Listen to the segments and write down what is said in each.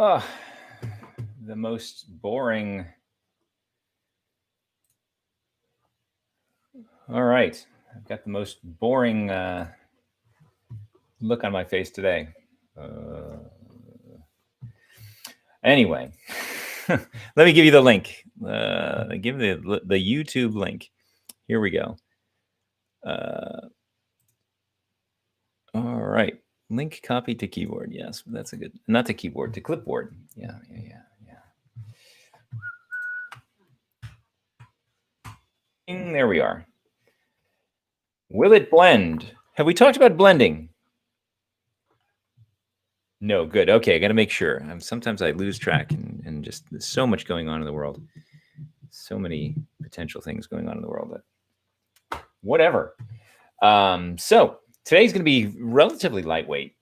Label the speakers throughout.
Speaker 1: The most boring. All right. I've got the most boring look on my face today. Anyway, let me give you the link. Give the YouTube link. Here we go. All right. Link copy to keyboard. Yes, that's a good, not to keyboard, to clipboard. Yeah. There we are. Will it blend? Have we talked about blending? No, good. Okay, I got to make sure. Sometimes I lose track and just there's so much going on in the world. So many potential things going on in the world that whatever. So today's going to be relatively lightweight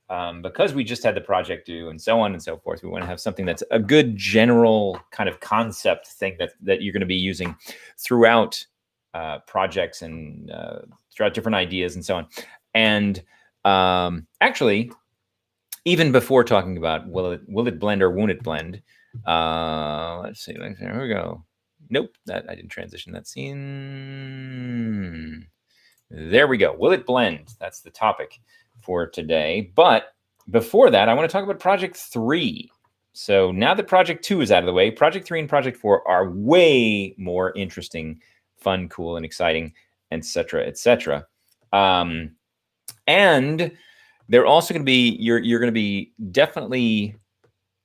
Speaker 1: because we just had the project due and so on and so forth. We want to have something that's a good general kind of concept thing that you're going to be using throughout projects and throughout different ideas and so on. And actually, even before talking about will it blend or won't it blend, let's see. Here we go. Nope, I didn't transition that scene. There we go. Will it blend? That's the topic for today. But before that, I want to talk about Project 3. So now that Project 2 is out of the way, Project 3 and Project 4 are way more interesting, fun, cool, and exciting, etc., etc. And they're also going to be, you're going to be definitely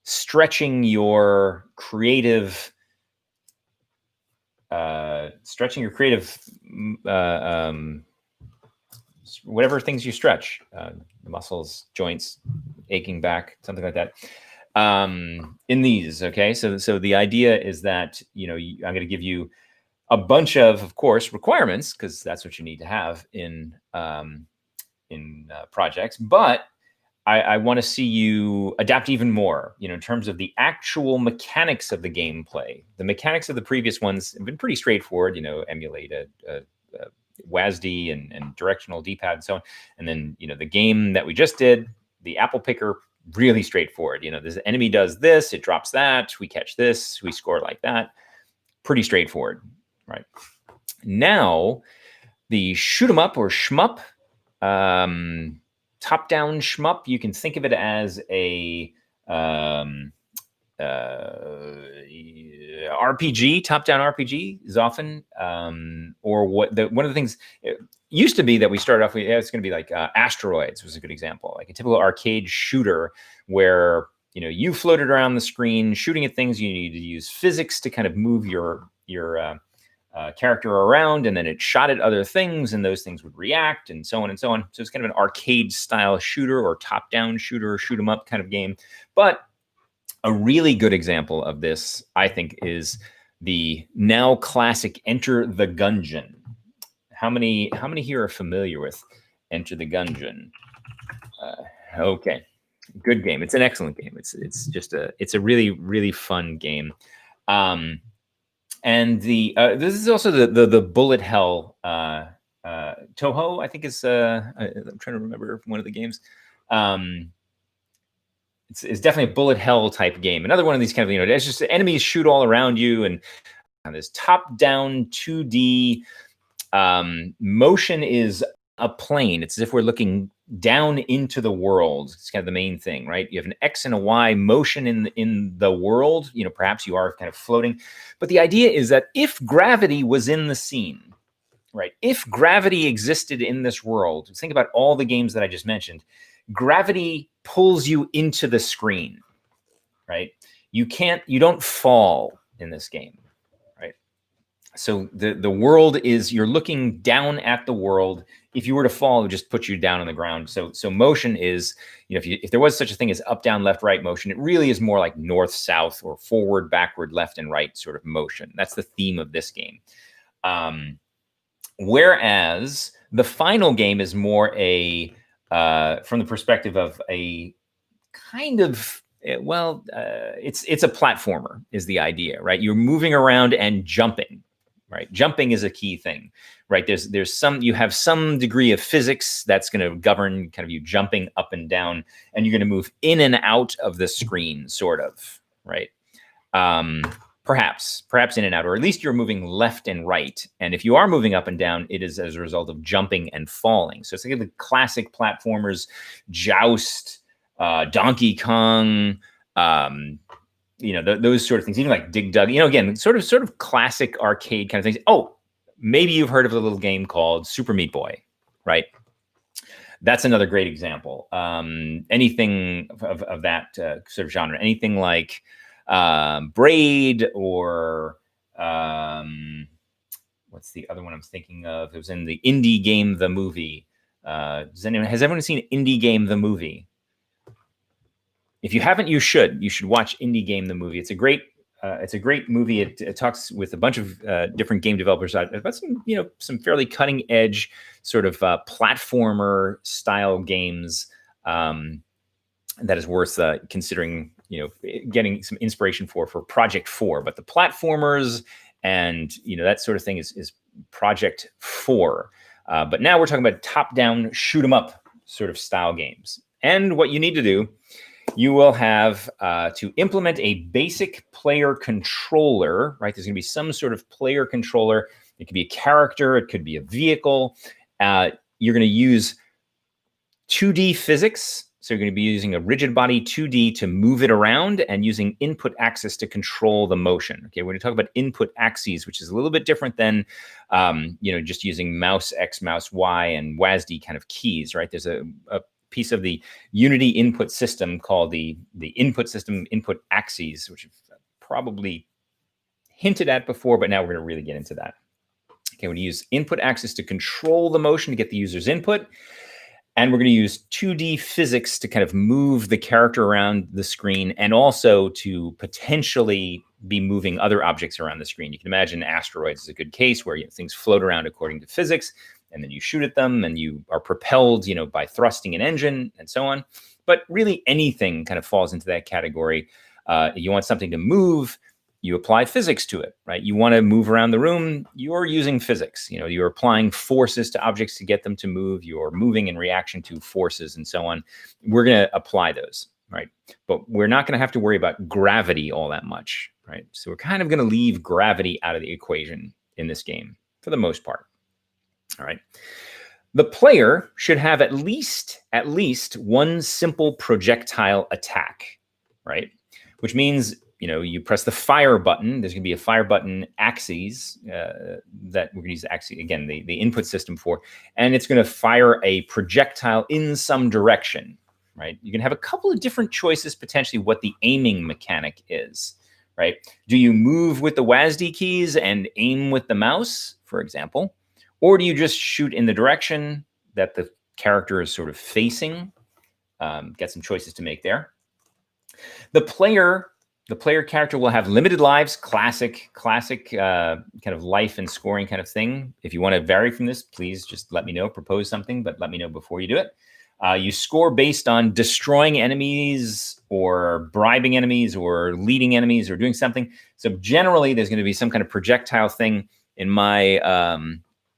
Speaker 1: stretching your creative, whatever things you stretch, muscles, joints, aching back, something like that. In these, okay. So the idea is that I'm going to give you a bunch of course, requirements because that's what you need to have in projects, but I want to see you adapt even more, in terms of the actual mechanics of the gameplay. The mechanics of the previous ones have been pretty straightforward, emulate a WASD and directional D-pad and so on. And then, the game that we just did, the apple picker, really straightforward. This enemy does this, it drops that, we catch this, we score like that. Pretty straightforward, right? Now, the shoot 'em up or shmup, top-down shmup, you can think of it as a RPG, top-down RPG is often, or one of the things it used to be that we started off with, it's going to be like Asteroids was a good example, like a typical arcade shooter where, you floated around the screen shooting at things. You need to use physics to kind of move your character around, and then it shot at other things, and those things would react, and so on and so on. So it's kind of an arcade-style shooter or top-down shooter or shoot-'em-up kind of game. But a really good example of this, I think, is the now classic Enter the Gungeon. How many here are familiar with Enter the Gungeon? Okay, good game. It's an excellent game. It's a really, really fun game. And this is also the bullet hell Toho, I think is I'm trying to remember one of the games. It's definitely a bullet hell type game. Another one of these kind of, it's just enemies shoot all around you, and this top down 2D motion is a plane. It's as if we're looking down into the world. It's kind of the main thing, right? You have an X and a Y motion in the world. Perhaps you are kind of floating, but the idea is that if gravity was in the scene, right? If gravity existed in this world, think about all the games that I just mentioned. Gravity pulls you into the screen, right? You don't fall in this game, right? So the world is, you're looking down at the world. If you were to fall, it would just put you down on the ground. So motion is, if there was such a thing as up, down, left, right motion, it really is more like north, south, or forward, backward, left, and right sort of motion. That's the theme of this game. Whereas the final game is more from the perspective of a kind of, it's a platformer is the idea, right? You're moving around and jumping, right? Jumping is a key thing, right? You have some degree of physics that's going to govern kind of you jumping up and down, and you're going to move in and out of the screen, sort of, right? Perhaps in and out, or at least you're moving left and right. And if you are moving up and down, it is as a result of jumping and falling. So it's like the classic platformers, Joust, Donkey Kong, those sort of things, even like Dig Dug, again, sort of classic arcade kind of things. Oh, maybe you've heard of a little game called Super Meat Boy, right? That's another great example. Anything of that sort of genre, anything like Braid, or what's the other one I'm thinking of? It was in the Indie Game the Movie. Has everyone seen Indie Game the Movie? If you haven't, you should watch Indie Game the Movie. It's a great movie. It talks with a bunch of different game developers about some fairly cutting edge sort of platformer style games that is worth considering, getting some inspiration for Project 4. But the platformers and that sort of thing is Project 4. But now we're talking about top-down shoot 'em up sort of style games. And what you need to do, you will have to implement a basic player controller, right? There's going to be some sort of player controller. It could be a character. It could be a vehicle. You're going to use 2D physics. So you're going to be using a rigid body 2D to move it around, and using input axis to control the motion. Okay, we're going to talk about input axes, which is a little bit different than, just using mouse X, mouse Y, and WASD kind of keys, right? There's a piece of the Unity input system called the input system input axes, which I've probably hinted at before, but now we're going to really get into that. Okay, we're going to use input axis to control the motion to get the user's input. And we're going to use 2D physics to kind of move the character around the screen, and also to potentially be moving other objects around the screen. You can imagine asteroids is a good case where things float around according to physics, and then you shoot at them and you are propelled, by thrusting an engine and so on. But really anything kind of falls into that category. You want something to move, you apply physics to it, right? You want to move around the room, you're using physics. You're applying forces to objects to get them to move. You're moving in reaction to forces and so on. We're going to apply those, right? But we're not going to have to worry about gravity all that much, right? So we're kind of going to leave gravity out of the equation in this game for the most part. All right. The player should have at least one simple projectile attack, right? Which means, you press the fire button. There's going to be a fire button axes that we're going to use again, the input system for, and it's going to fire a projectile in some direction, right? You can have a couple of different choices, potentially, what the aiming mechanic is, right? Do you move with the WASD keys and aim with the mouse, for example? Or do you just shoot in the direction that the character is sort of facing? Get some choices to make there. The player character will have limited lives, classic kind of life and scoring kind of thing. If you want to vary from this, please just let me know, propose something, but let me know before you do it. You score based on destroying enemies or bribing enemies or leading enemies or doing something. So generally, there's going to be some kind of projectile thing. In my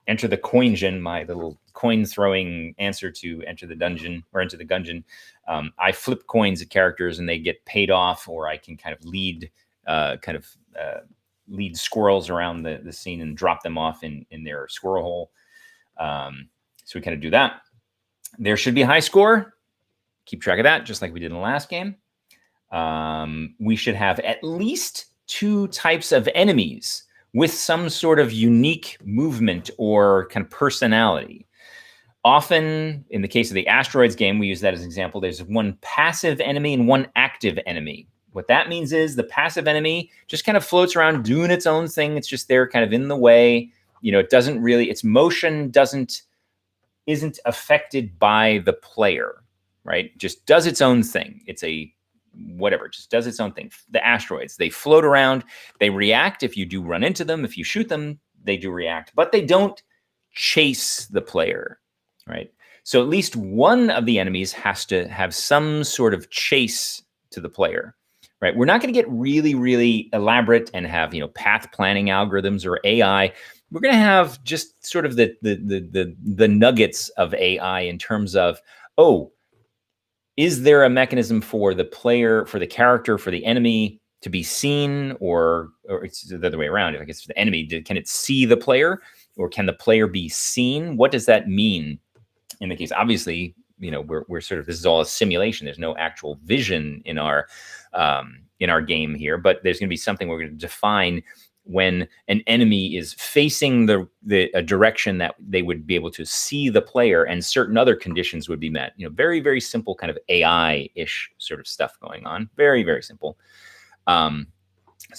Speaker 1: Enter the Coinjin, my little coin throwing answer to Enter the Dungeon or Enter the Gungeon, I flip coins at characters and they get paid off, or I can kind of lead squirrels around the scene and drop them off in their squirrel hole. So we kind of do that. There should be a high score. Keep track of that, just like we did in the last game. We should have at least 2 types of enemies with some sort of unique movement or kind of personality. Often, in the case of the asteroids game, we use that as an example. There's one passive enemy and one active enemy. What that means is the passive enemy just kind of floats around doing its own thing. It's just there kind of in the way. It doesn't really, its motion isn't affected by the player, right? Just does its own thing. It's a whatever, just does its own thing. The asteroids, they float around, they react. If you do run into them, if you shoot them, they do react, but they don't chase the player, right? So at least one of the enemies has to have some sort of chase to the player, right? We're not going to get really, really elaborate and have, path planning algorithms or AI. We're going to have just sort of the nuggets of AI in terms of, oh, is there a mechanism for the player, for the character, for the enemy to be seen, or it's the other way around? If I guess for the enemy, can it see the player, or can the player be seen? What does that mean in the case? Obviously, we're sort of, this is all a simulation. There's no actual vision in our game here, but there's going to be something we're going to define when an enemy is facing a direction that they would be able to see the player, and certain other conditions would be met. Very, very simple kind of AI-ish sort of stuff going on. Very, very simple. So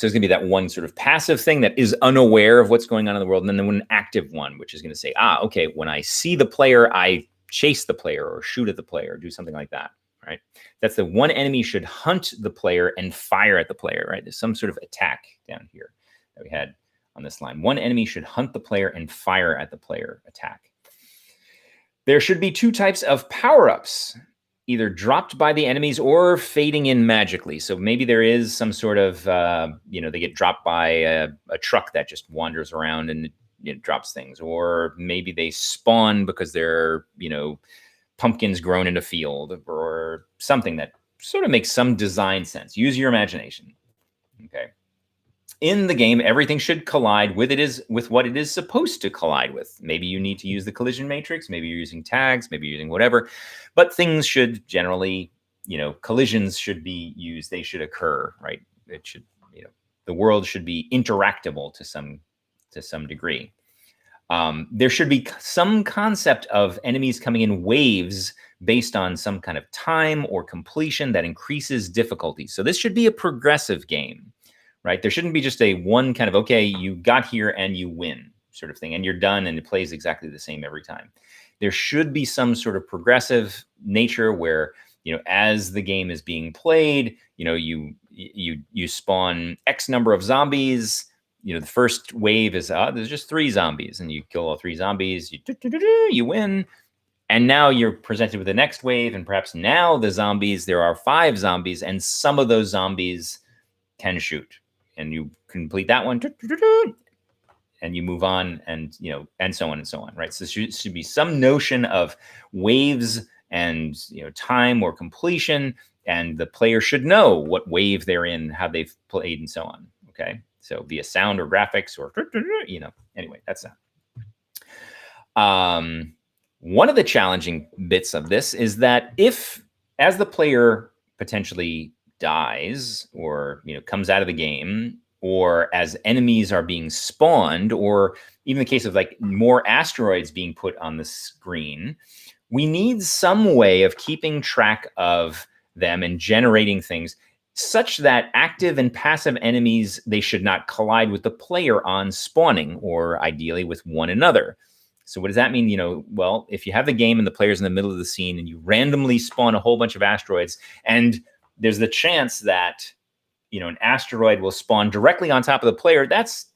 Speaker 1: there's going to be that one sort of passive thing that is unaware of what's going on in the world, and then one active one, which is going to say, okay, when I see the player, I chase the player or shoot at the player, or do something like that. Right? That's the one enemy should hunt the player and fire at the player. Right? There's some sort of attack down here that we had on this line. One enemy should hunt the player and fire at the player attack. There should be two types of power-ups, either dropped by the enemies or fading in magically. So maybe there is some sort of, they get dropped by a truck that just wanders around and it drops things. Or maybe they spawn because they're, pumpkins grown in a field, or something that sort of makes some design sense. Use your imagination. Okay. In the game, everything should collide with what it is supposed to collide with. Maybe you need to use the collision matrix. Maybe you're using tags. Maybe you're using whatever. But things should generally, collisions should be used. They should occur, right? It should, the world should be interactable to some degree. There should be some concept of enemies coming in waves based on some kind of time or completion that increases difficulty. So this should be a progressive game. Right? There shouldn't be just a one kind of, okay, you got here and you win sort of thing, and you're done and it plays exactly the same every time. There should be some sort of progressive nature where, as the game is being played, you spawn X number of zombies. The first wave is, there's just 3 zombies, and you kill all 3 zombies, you win. And now you're presented with the next wave, and perhaps now there are 5 zombies, and some of those zombies can shoot. And you complete that one, and you move on, and and so on and so on, right? So there should be some notion of waves and time or completion, and the player should know what wave they're in, how they've played, and so on. Okay, so via sound or graphics or anyway, that's that. One of the challenging bits of this is that if, as the player potentially dies or comes out of the game, or as enemies are being spawned, or even the case of like more asteroids being put on the screen, we need some way of keeping track of them and generating things such that active and passive enemies, they should not collide with the player on spawning, or ideally with one another. So what does that mean? Well, if you have the game and the player's in the middle of the scene and you randomly spawn a whole bunch of asteroids, and there's the chance that, an asteroid will spawn directly on top of the player, that's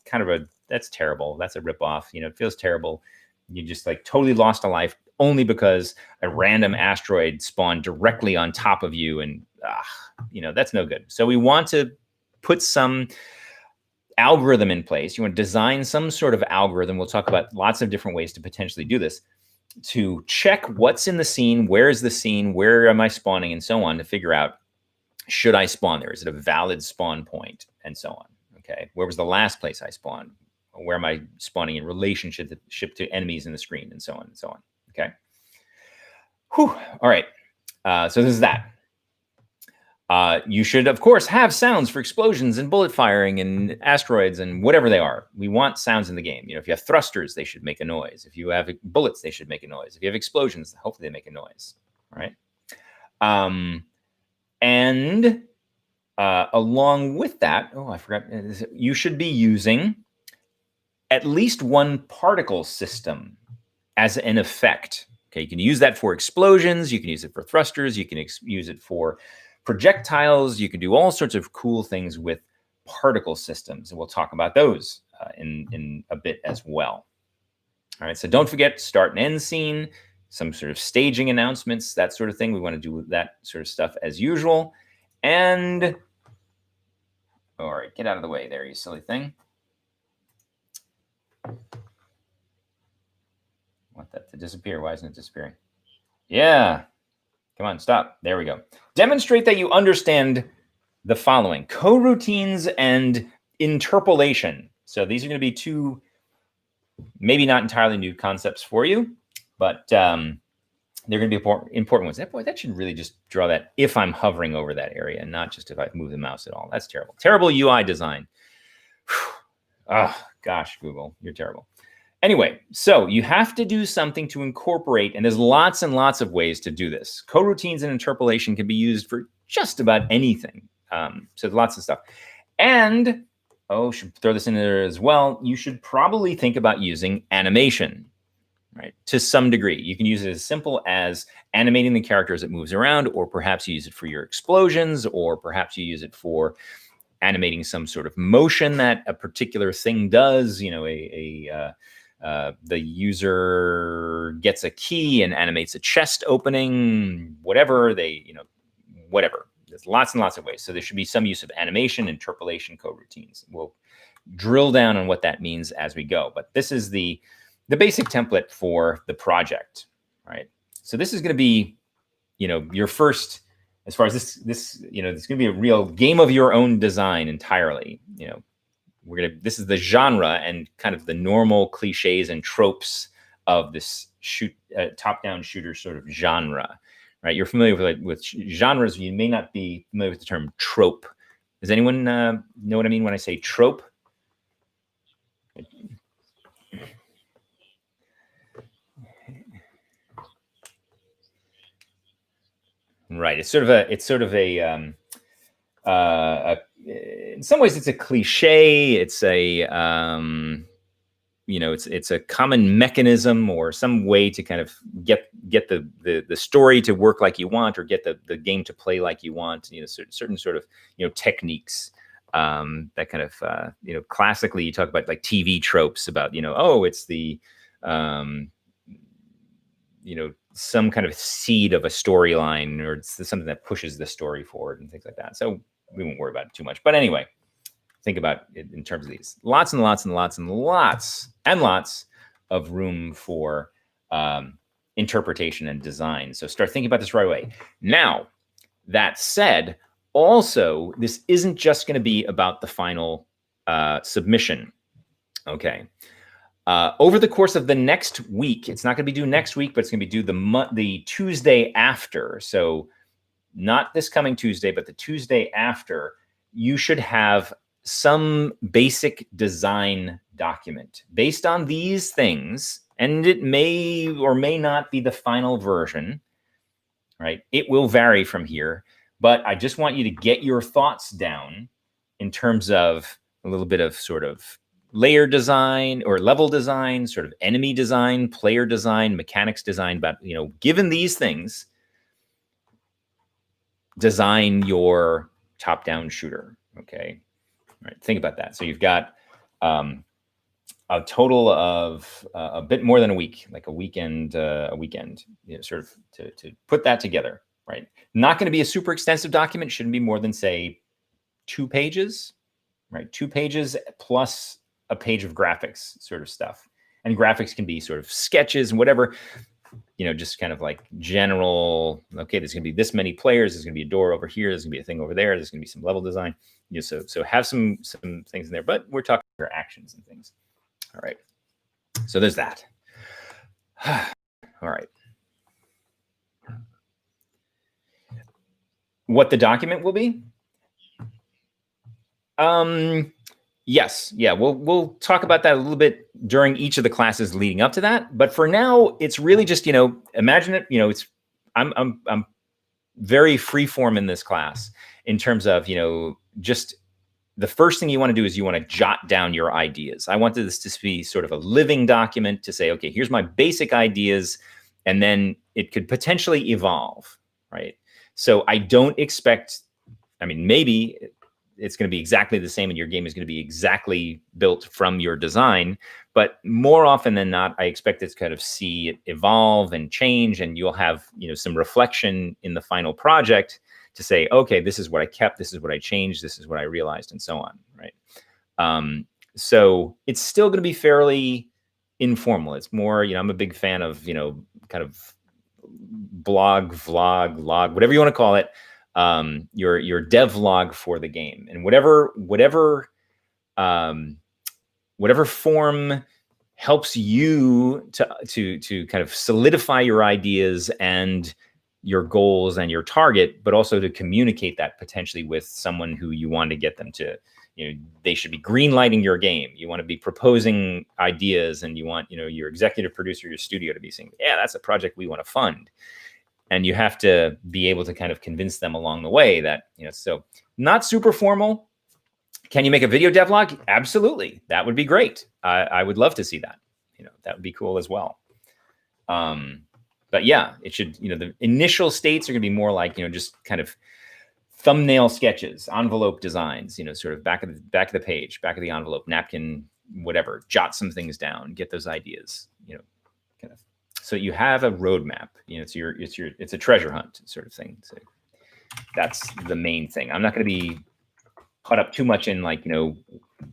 Speaker 1: terrible. That's a ripoff. It feels terrible. You just like totally lost a life only because a random asteroid spawned directly on top of you. And, that's no good. So we want to put some algorithm in place. You want to design some sort of algorithm. We'll talk about lots of different ways to potentially do this, to check what's in the scene, where is the scene, where am I spawning, and so on, to figure out, should I spawn there? Is it a valid spawn point? And so on. Okay. Where was the last place I spawned? Where am I spawning in relationship to enemies in the screen, and so on and so on. Okay. Whew. All right. So this is that. You should, of course, have sounds for explosions and bullet firing and asteroids and whatever they are. We want sounds in the game. If you have thrusters, they should make a noise. If you have bullets, they should make a noise. If you have explosions, hopefully they make a noise. All right. And along with that, I forgot, you should be using at least one particle system as an effect. Okay, you can use that for explosions. You can use it for thrusters. You can use it for projectiles. You can do all sorts of cool things with particle systems, and we'll talk about those in a bit as well. All right, so don't forget start and end scene, some sort of staging announcements, that sort of thing. We want to do that sort of stuff as usual. And All right, get out of the way there, you silly thing. Want that to disappear. Why isn't it disappearing? Yeah. Come on, stop. There we go. Demonstrate that you understand the following: coroutines and interpolation. So these are going to be two maybe not entirely new concepts for you, but they're going to be important ones. Boy, that should really just draw that if I'm hovering over that area and not just if I move the mouse at all. That's terrible. Terrible UI design. Oh, gosh, Google, you're terrible. Anyway, so you have to do something to incorporate, and there's lots and lots of ways to do this. Coroutines and interpolation can be used for just about anything. So there's lots of stuff. And, should throw this in there as well, you should probably think about using animation, right? To some degree. You can use it as simple as animating the character as it moves around, or perhaps you use it for your explosions, or perhaps you use it for animating some sort of motion that a particular thing does. You know, the user gets a key and animates a chest opening, whatever whatever. There's lots and lots of ways. So there should be some use of animation, interpolation, coroutines. We'll drill down on what that means as we go. But this is the basic template for the project, right? So this is going to be, your first, as far as this, it's going to be a real game of your own design entirely. This is the genre and kind of the normal cliches and tropes of this top-down shooter sort of genre, right? You're familiar with genres. You may not be familiar with the term trope. Does anyone know what I mean when I say trope? Right. It's sort of a in some ways it's a cliche. It's a it's a common mechanism or some way to kind of get the story to work like you want, or get the game to play like you want. Certain sort of techniques that kind of classically you talk about, like TV tropes about it's the some kind of seed of a storyline, or it's something that pushes the story forward and things like that. So we won't worry about it too much. But anyway, think about it in terms of these. Lots and lots and lots and lots and lots of room for interpretation and design. So start thinking about this right away. Now, that said, also, this isn't just going to be about the final submission. Okay. Over the course of the next week, it's not going to be due next week, but it's going to be due the Tuesday after. So not this coming Tuesday, but the Tuesday after, you should have some basic design document based on these things. And it may or may not be the final version, right? It will vary from here, but I just want you to get your thoughts down in terms of a little bit of sort of layer design or level design, sort of enemy design, player design, mechanics design. But given these things, design your top-down shooter. Okay, all right. Think about that. So you've got a total of a bit more than a week, like a weekend, sort of to put that together. Right. Not going to be a super extensive document. Shouldn't be more than, say, 2 pages. Right. 2 pages plus a page of graphics sort of stuff. And graphics can be sort of sketches and whatever, just kind of like general, okay, there's going to be this many players. There's going to be a door over here. There's going to be a thing over there. There's going to be some level design. So have some things in there, but we're talking about actions and things. All right. So there's that. All right. What the document will be? Yes. Yeah. We'll talk about that a little bit during each of the classes leading up to that. But for now, it's really just, imagine it, I'm very freeform in this class in terms of, just the first thing you want to do is you want to jot down your ideas. I wanted this to be sort of a living document to say, okay, here's my basic ideas. And then it could potentially evolve, right? So I don't expect, maybe it's going to be exactly the same and your game is going to be exactly built from your design. But more often than not, I expect it to kind of see it evolve and change, and you'll have, some reflection in the final project to say, okay, this is what I kept, this is what I changed, this is what I realized, and so on, right? So it's still going to be fairly informal. It's more, I'm a big fan of, kind of blog, vlog, log, whatever you want to call it, your dev log for the game, and whatever form helps you to kind of solidify your ideas and your goals and your target, but also to communicate that potentially with someone who you want to get them to, they should be green lighting your game. You want to be proposing ideas, and you want, your executive producer, your studio to be saying, yeah, that's a project we want to fund. And you have to be able to kind of convince them along the way that, so not super formal. Can you make a video devlog? Absolutely. That would be great. I would love to see that. That would be cool as well. But yeah, it should, the initial states are going to be more like, just kind of thumbnail sketches, envelope designs, sort of back of the page, back of the envelope, napkin, whatever, jot some things down, get those ideas, kind of, so you have a roadmap, it's a treasure hunt sort of thing. So that's the main thing. I'm not going to be caught up too much in like,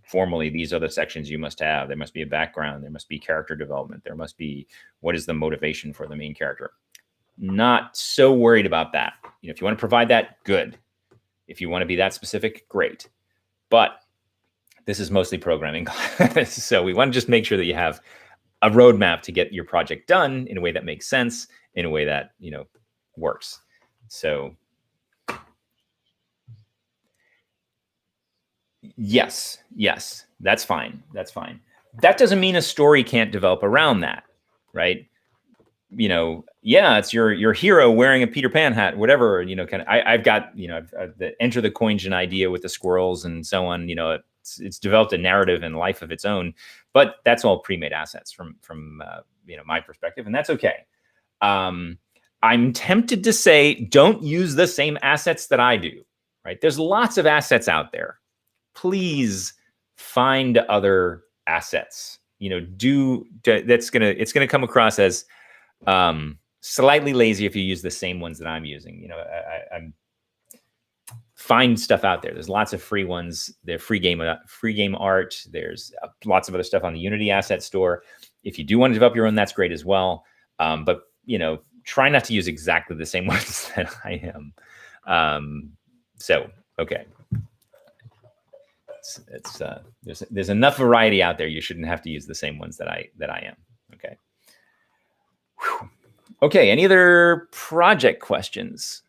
Speaker 1: formally, these are the sections you must have. There must be a background. There must be character development. There must be, what is the motivation for the main character? Not so worried about that. If you want to provide that, good. If you want to be that specific, great. But this is mostly programming. So we want to just make sure that you have a roadmap to get your project done in a way that makes sense, in a way that, works. So yes, that's fine. That doesn't mean a story can't develop around that, right? Yeah, it's your hero wearing a Peter Pan hat, whatever, kind of, I've got, I've the Enter the Coin Engine idea with the squirrels and so on, it's developed a narrative and life of its own, but that's all pre-made assets from my perspective, and that's okay. I'm tempted to say, don't use the same assets that I do, right? There's lots of assets out there. Please find other assets. It's gonna come across as slightly lazy if you use the same ones that I'm using. I'm find stuff out there. There's lots of free ones. There's free game art. There's lots of other stuff on the Unity asset store. If you do want to develop your own, that's great as well. But try not to use exactly the same ones that I am. So okay. There's enough variety out there. You shouldn't have to use the same ones that I am. Okay. Whew. Okay. Any other project questions?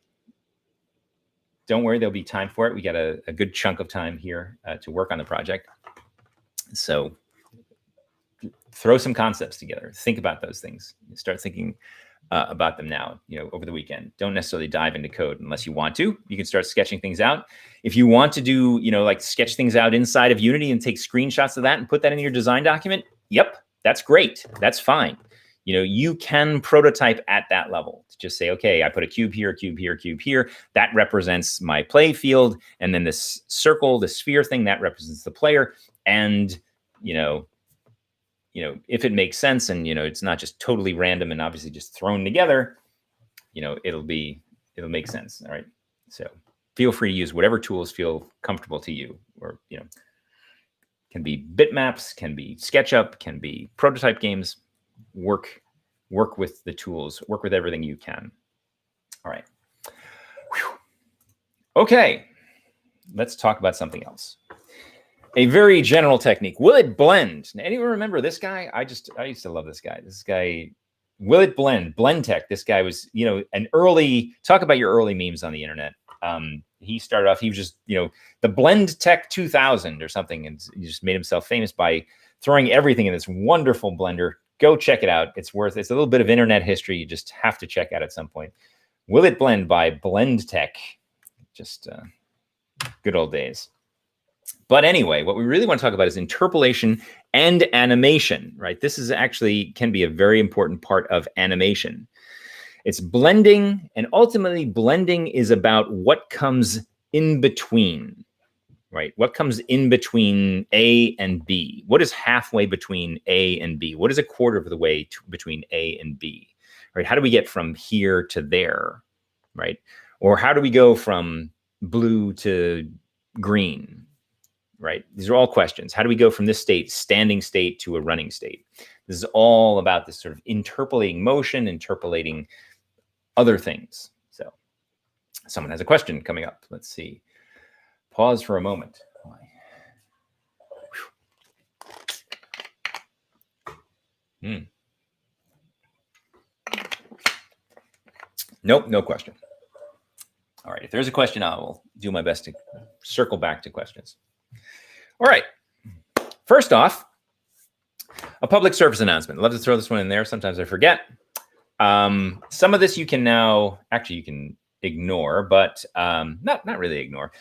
Speaker 1: Don't worry, there'll be time for it. We got a good chunk of time here to work on the project. So throw some concepts together. Think about those things. Start thinking about them now, over the weekend. Don't necessarily dive into code unless you want to. You can start sketching things out. If you want to do, like sketch things out inside of Unity and take screenshots of that and put that in your design document, yep, that's great. That's fine. You can prototype at that level. Just say, okay, I put a cube here, cube here, cube here. That represents my play field. And then this circle, the sphere thing, that represents the player. And, if it makes sense and, it's not just totally random and obviously just thrown together, it'll make sense. All right. So feel free to use whatever tools feel comfortable to you, or, can be bitmaps, can be SketchUp, can be prototype games. Work with the tools, work with everything you can. All right. Whew. Okay. Let's talk about something else. A very general technique. Will it blend? Now, anyone remember this guy? I used to love this guy. This guy, will it blend? Blend Tech. This guy was, an early, talk about your early memes on the internet. He started off, he was just, the Blend Tech 2000 or something. And he just made himself famous by throwing everything in this wonderful blender. Go check it out. It's a little bit of internet history. You just have to check out at some point. Will It Blend by Blend Tech. Just good old days. But anyway, what we really want to talk about is interpolation and animation, right? This is actually can be a very important part of animation. It's blending, and ultimately blending is about what comes in between, right? What comes in between A and B? What is halfway between A and B? What is a quarter of the way between A and B, right? How do we get from here to there, right? Or how do we go from blue to green, right? These are all questions. How do we go from this state, standing state, to a running state? This is all about this sort of interpolating motion, interpolating other things. So someone has a question coming up. Let's see. Pause for a moment. Nope, no question. All right, if there's a question, I will do my best to circle back to questions. All right, first off, a public service announcement. I'd love to throw this one in there. Sometimes I forget. Some of this you can now, actually you can ignore, but not really ignore.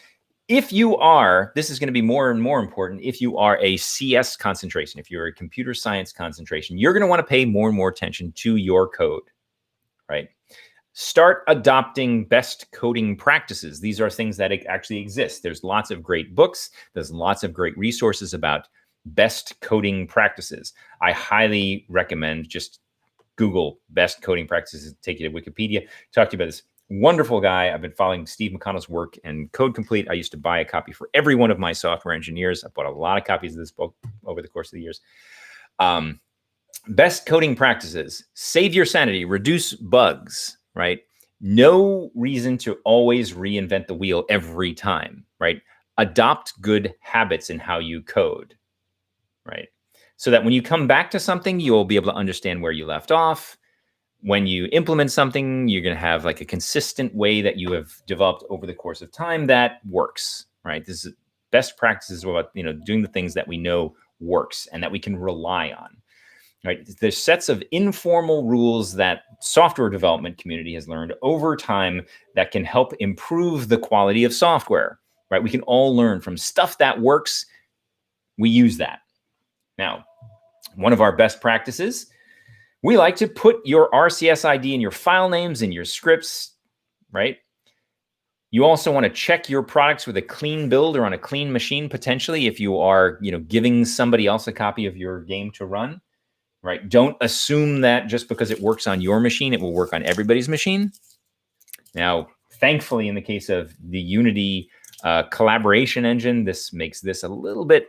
Speaker 1: If you are, this is going to be more and more important, if you are a CS concentration, if you're a computer science concentration, you're going to want to pay more and more attention to your code, right? Start adopting best coding practices. These are things that actually exist. There's lots of great books. There's lots of great resources about best coding practices. I highly recommend just Google best coding practices, take you to Wikipedia, talk to you about this wonderful guy. I've been following Steve McConnell's work and Code Complete. I used to buy a copy for every one of my software engineers. I bought a lot of copies of this book over the course of the years. Best coding practices: save your sanity, reduce bugs, right? No reason to always reinvent the wheel every time, right? Adopt good habits in how you code, right? So that when you come back to something, you'll be able to understand where you left off. When you implement something, you're going to have like a consistent way that you have developed over the course of time that works, right? This is best practices about, doing the things that we know works and that we can rely on, right? There's sets of informal rules that software development community has learned over time that can help improve the quality of software, right? We can all learn from stuff that works. We use that. Now, one of our best practices, we like to put your RCS ID in your file names in your scripts, right? You also want to check your products with a clean build or on a clean machine, potentially, if you are, giving somebody else a copy of your game to run, right? Don't assume that just because it works on your machine, it will work on everybody's machine. Now, thankfully, in the case of the Unity collaboration engine, this makes this a little bit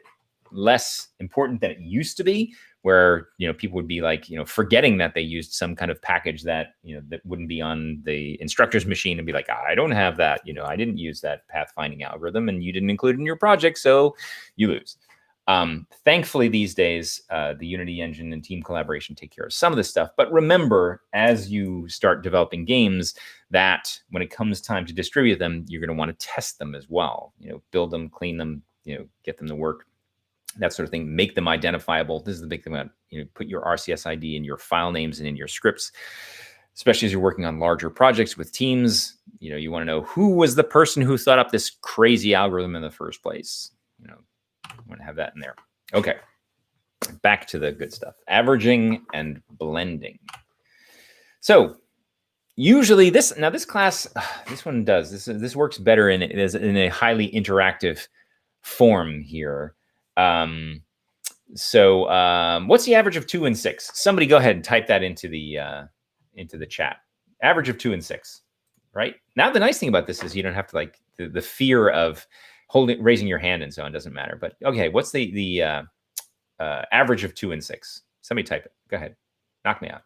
Speaker 1: less important than it used to be, where people would be like forgetting that they used some kind of package that that wouldn't be on the instructor's machine and be like, I don't have that, I didn't use that pathfinding algorithm and you didn't include it in your project, so you lose. Thankfully these days the Unity engine and team collaboration take care of some of this stuff, but remember, as you start developing games, that when it comes time to distribute them, you're going to want to test them as well, build them, clean them, get them to work, that sort of thing, make them identifiable. This is the big thing about, put your RCS ID in your file names and in your scripts, especially as you're working on larger projects with teams. You want to know who was the person who thought up this crazy algorithm in the first place. You want to have that in there. Okay, back to the good stuff. Averaging and blending. So usually this class, this one does, this works better in a highly interactive form here. What's the average of 2 and 6? Somebody go ahead and type that into the chat. Average of 2 and 6, right? Now, the nice thing about this is you don't have to the fear of raising your hand and so on doesn't matter. But okay, what's the average of 2 and 6? Somebody type it. Go ahead. Knock me out.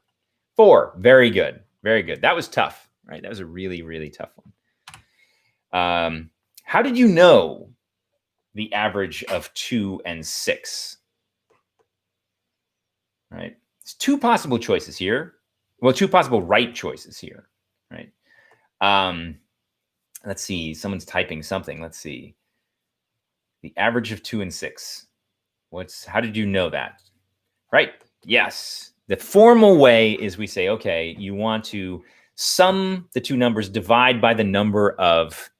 Speaker 1: 4. Very good. Very good. That was tough, right? That was a really, really tough one. How did you know the average of 2 and 6, right? There's 2 possible choices here. Well, 2 possible right choices here, right? Let's see. Someone's typing something. Let's see. The average of 2 and 6. How did you know that? Right. Yes. The formal way is we say, okay, you want to sum the 2 numbers, divide by the number of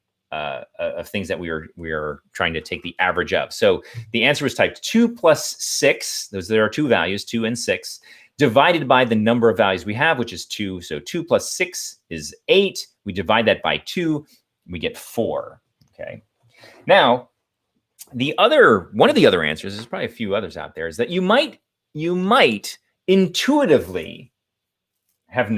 Speaker 1: things that we are trying to take the average of. So the answer was typed 2 plus 6. There are 2 values, 2 and 6, divided by the number of values we have, which is 2. So 2 plus 6 is 8. We divide that by 2, we get 4. Okay. Now, one of the other answers, there's probably a few others out there, is that you might intuitively have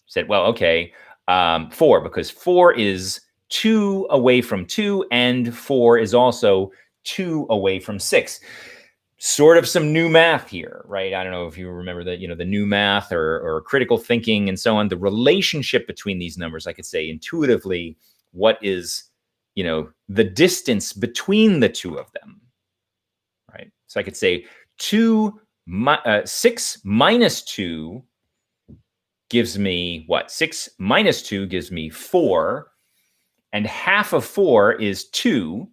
Speaker 1: said, well, okay, 4, because 4 is 2 away from 2, and 4 is also 2 away from 6. Sort of some new math here, right? I don't know if you remember that, the new math or critical thinking and so on. The relationship between these numbers, I could say intuitively, what is, the distance between the two of them, right? So I could say 6 minus 2 gives me what? 6 minus 2 gives me 4, and half of 4 is 2.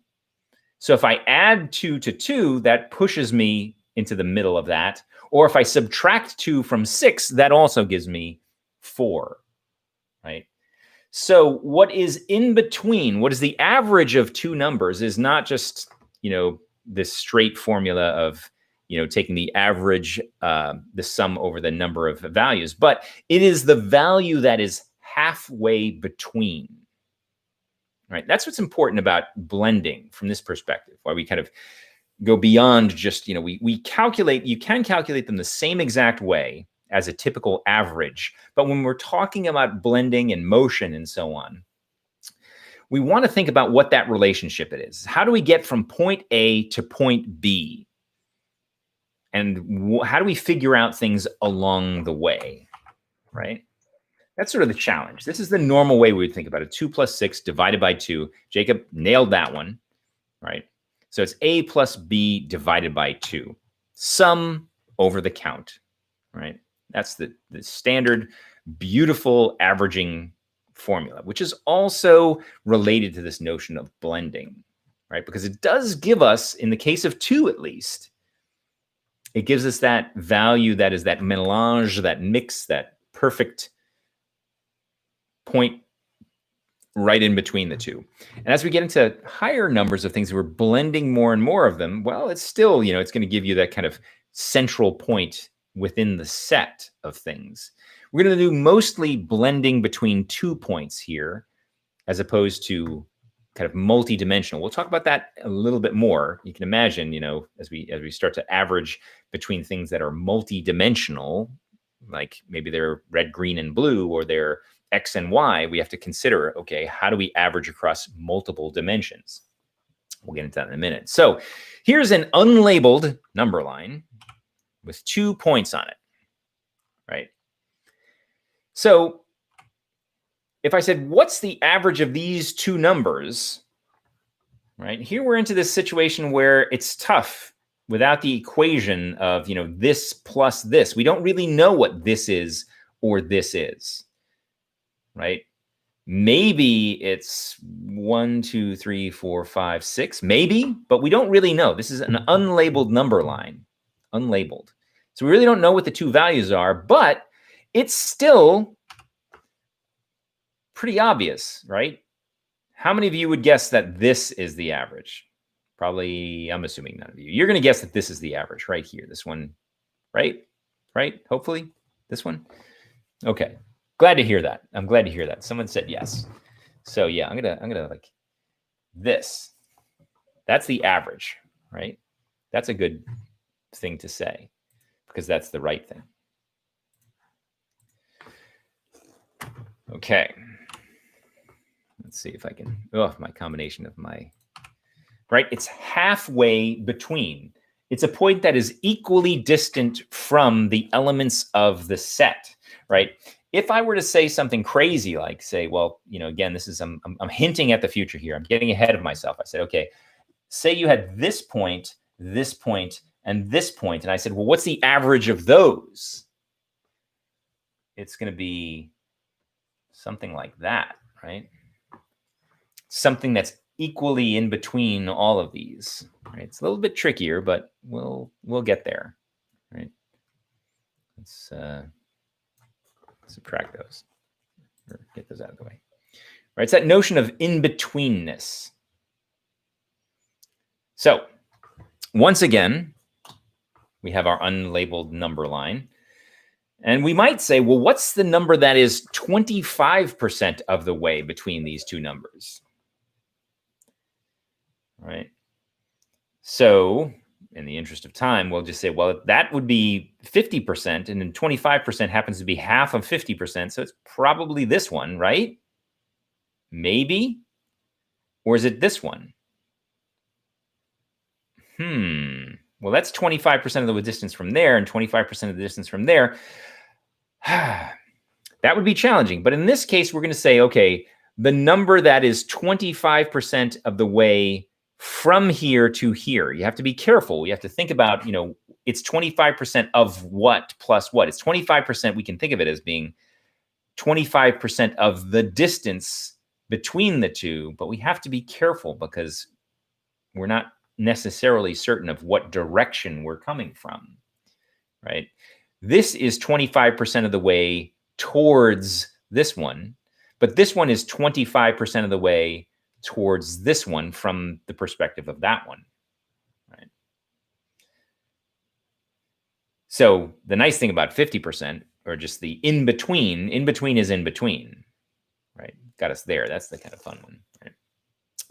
Speaker 1: So if I add 2 to 2, that pushes me into the middle of that. Or if I subtract 2 from 6, that also gives me 4, right? So what is in between, what is the average of two numbers, is not just, this straight formula of, taking the average, the sum over the number of values, but it is the value that is halfway between. Right. That's what's important about blending from this perspective, why we kind of go beyond just, we calculate, you can calculate them the same exact way as a typical average. But when we're talking about blending and motion and so on, we want to think about what that relationship it is. How do we get from point A to point B? And how do we figure out things along the way, right? That's sort of the challenge. This is the normal way we would think about it. 2 plus 6 divided by 2. Jacob nailed that one, right? So it's A plus B divided by 2. Sum over the count, right? That's the standard, beautiful averaging formula, which is also related to this notion of blending, right? Because it does give us, in the case of 2 at least, it gives us that value that is that mélange, that mix, that perfect point right in between the two. And as we get into higher numbers of things, we're blending more and more of them. Well, it's still, it's going to give you that kind of central point within the set of things. We're going to do mostly blending between 2 points here, as opposed to kind of multi-dimensional. We'll talk about that a little bit more. You can imagine, as we start to average between things that are multi-dimensional, like maybe they're red, green, and blue, or they're X and Y, we have to consider, okay, how do we average across multiple dimensions? We'll get into that in a minute. So here's an unlabeled number line with 2 points on it, right? So if I said, what's the average of these two numbers, right? Here we're into this situation where it's tough without the equation of, this plus this. We don't really know what this is or this is. Right? Maybe it's 1, 2, 3, 4, 5, 6, maybe, but we don't really know. This is an unlabeled number line, unlabeled. So we really don't know what the two values are, but it's still pretty obvious, right? How many of you would guess that this is the average? Probably, I'm assuming none of you. You're going to guess that this is the average right here. This one, right? Right? Hopefully, this one. Okay. Glad to hear that. I'm glad to hear that. Someone said yes. So yeah, I'm gonna like this. That's the average, right? That's a good thing to say because that's the right thing. Okay. Let's see if I can. Oh, my combination of my. Right, it's halfway between. It's a point that is equally distant from the elements of the set, right? If I were to say something crazy, like say, well, again, this is, I'm hinting at the future here. I'm getting ahead of myself. I said, okay, say you had this point, and this point. And I said, well, what's the average of those? It's going to be something like that, right? Something that's equally in between all of these, right? It's a little bit trickier, but we'll get there, right? Let's subtract those or get those out of the way. Right? It's that notion of in-betweenness. So once again, we have our unlabeled number line. And we might say, well, what's the number that is 25% of the way between these two numbers? Right? So in the interest of time, we'll just say, well, that would be 50%, and then 25% happens to be half of 50%, so it's probably this one, right? Maybe? Or is it this one? Well, that's 25% of the distance from there and 25% of the distance from there. That would be challenging. But in this case, we're going to say, okay, the number that is 25% of the way from here to here. You have to be careful. You have to think about, it's 25% of what plus what. It's 25%. We can think of it as being 25% of the distance between the two, but we have to be careful because we're not necessarily certain of what direction we're coming from, right? This is 25% of the way towards this one, but this one is 25% of the way towards this one from the perspective of that one, right? So the nice thing about 50%, or just the in between is in between, right? Got us there. That's the kind of fun one, right?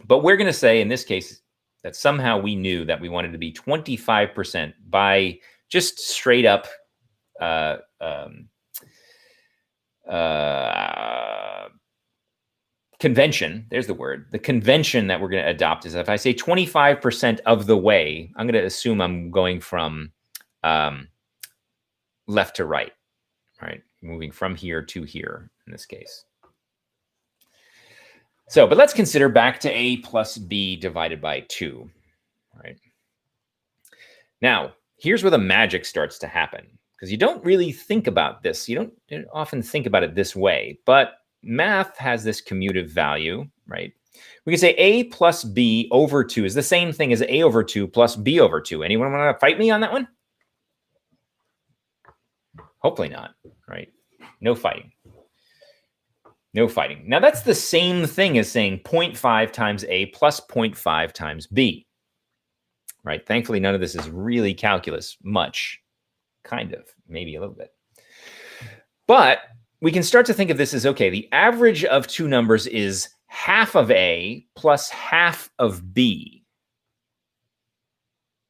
Speaker 1: But we're going to say in this case that somehow we knew that we wanted to be 25% by just straight up convention. There's the word. The convention that we're going to adopt is if I say 25% of the way, I'm going to assume I'm going from left to right, right? Moving from here to here in this case. So, but let's consider back to a plus b divided by 2, right? Now, here's where the magic starts to happen, because you don't really think about this. You don't often think about it this way, but math has this commutative value, right? We can say a plus b over 2 is the same thing as a over 2 plus b over 2. Anyone want to fight me on that one? Hopefully not, right? No fighting. No fighting. Now, that's the same thing as saying 0.5 times a plus 0.5 times b, right? Thankfully, none of this is really calculus much, kind of, maybe a little bit. But we can start to think of this as, okay, the average of two numbers is half of a plus half of b,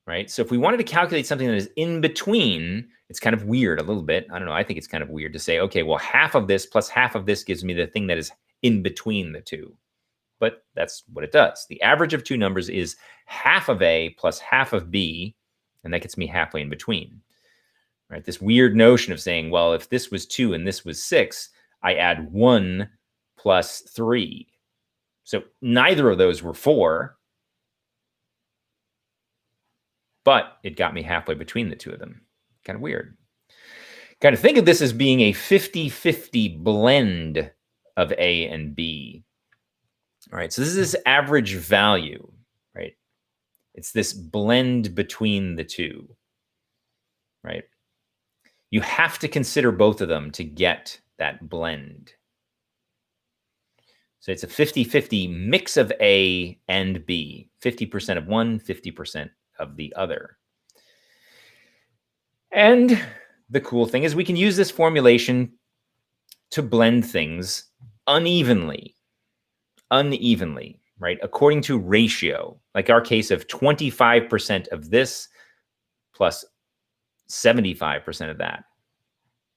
Speaker 1: right? So if we wanted to calculate something that is in between, it's kind of weird a little bit. I don't know. I think it's kind of weird to say, okay, well, half of this plus half of this gives me the thing that is in between the two. But that's what it does. The average of two numbers is half of a plus half of b, and that gets me halfway in between. Right? This weird notion of saying, well, if this was 2 and this was 6, I add 1 plus 3. So neither of those were 4, but it got me halfway between the two of them. Kind of weird. Kind of think of this as being a 50-50 blend of A and B. All right, so this is this average value, right? It's this blend between the two, right? You have to consider both of them to get that blend. So it's a 50-50 mix of A and B, 50% of one, 50% of the other. And the cool thing is we can use this formulation to blend things unevenly, right? According to ratio, like our case of 25% of this plus 75% of that.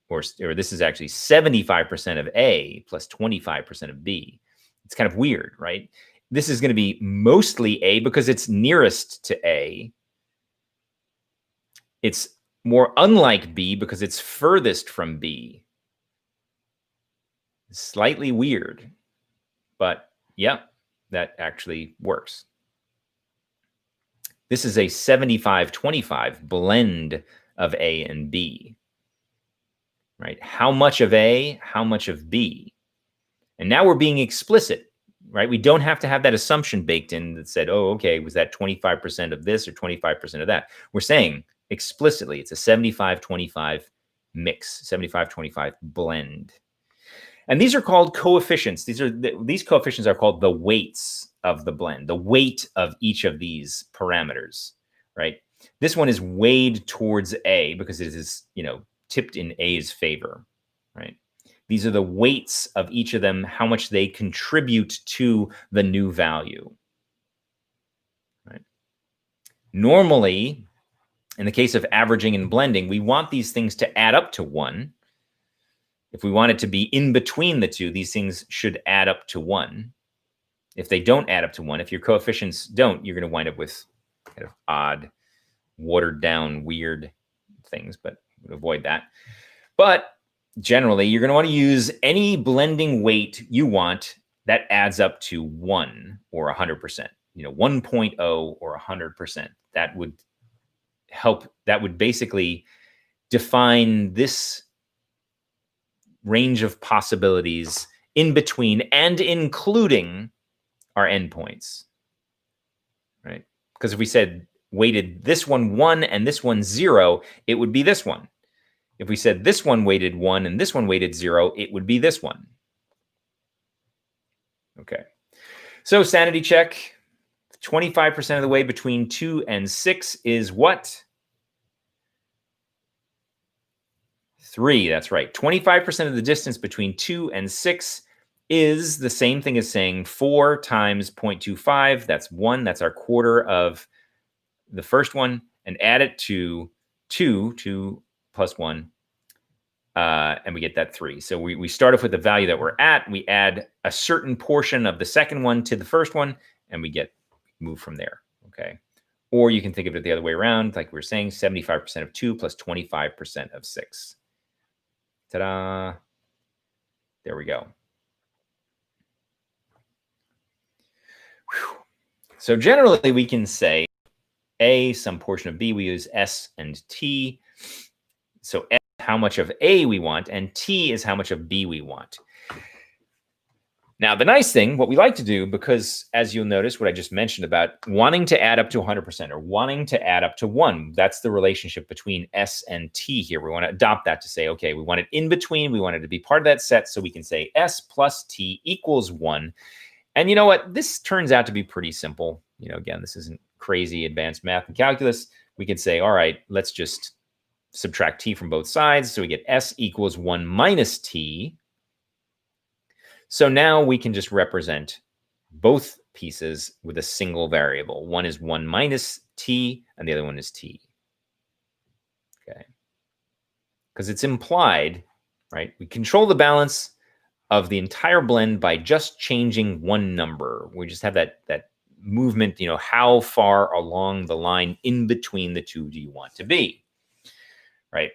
Speaker 1: Or this is actually 75% of A plus 25% of B. It's kind of weird, right? This is going to be mostly A because it's nearest to A. It's more unlike B because it's furthest from B. Slightly weird, but yeah, that actually works. This is a 75-25 blend of A and B, right? How much of A, how much of B? And now we're being explicit, right? We don't have to have that assumption baked in that said, oh, okay, was that 25% of this or 25% of that? We're saying explicitly it's a 75-25 mix, 75-25 blend. And these are called coefficients. These coefficients are called the weights of the blend, the weight of each of these parameters, right? This one is weighed towards A because it is, tipped in A's favor, right? These are the weights of each of them, how much they contribute to the new value, right? Normally, In the case of averaging and blending, we want these things to add up to 1. If we want it to be in between the two, these things should add up to 1. If they don't add up to 1, if your coefficients don't, you're going to wind up with kind of odd, watered down, weird things, but we'll avoid that. But generally, you're going to want to use any blending weight you want that adds up to 1 or 100%, 1.0 or 100%. That would help. That would basically define this range of possibilities in between and including our endpoints, right? Because if we said weighted this one 1 and this one 0, it would be this one. If we said this one weighted 1 and this one weighted 0, it would be this one. Okay. So sanity check, 25% of the way between 2 and 6 is what? 3, that's right. 25% of the distance between 2 and 6 is the same thing as saying 4 times 0.25. That's 1. That's our quarter of the first one. And add it to 2 plus 1. And we get that 3. So we start off with the value that we're at. We add a certain portion of the second one to the first one, and we move from there. Okay. Or you can think of it the other way around. Like we were saying, 75% of 2 plus 25% of 6. Ta-da. There we go. Whew. So generally, we can say A, some portion of B. We use S and T. So S, how much of A we want, and T is how much of B we want. Now, the nice thing, what we like to do, because as you'll notice what I just mentioned about wanting to add up to 100% or wanting to add up to 1, that's the relationship between S and T here. We want to adopt that to say, okay, we want it in between. We want it to be part of that set. So we can say S plus T equals 1. And you know what? This turns out to be pretty simple. Again, this isn't crazy advanced math and calculus. We can say, all right, let's just subtract T from both sides. So we get S equals 1 minus T. So now we can just represent both pieces with a single variable. One is 1 minus T, and the other one is T. Okay. Because it's implied, right? We control the balance of the entire blend by just changing one number. We just have that movement, how far along the line in between the two do you want to be, right?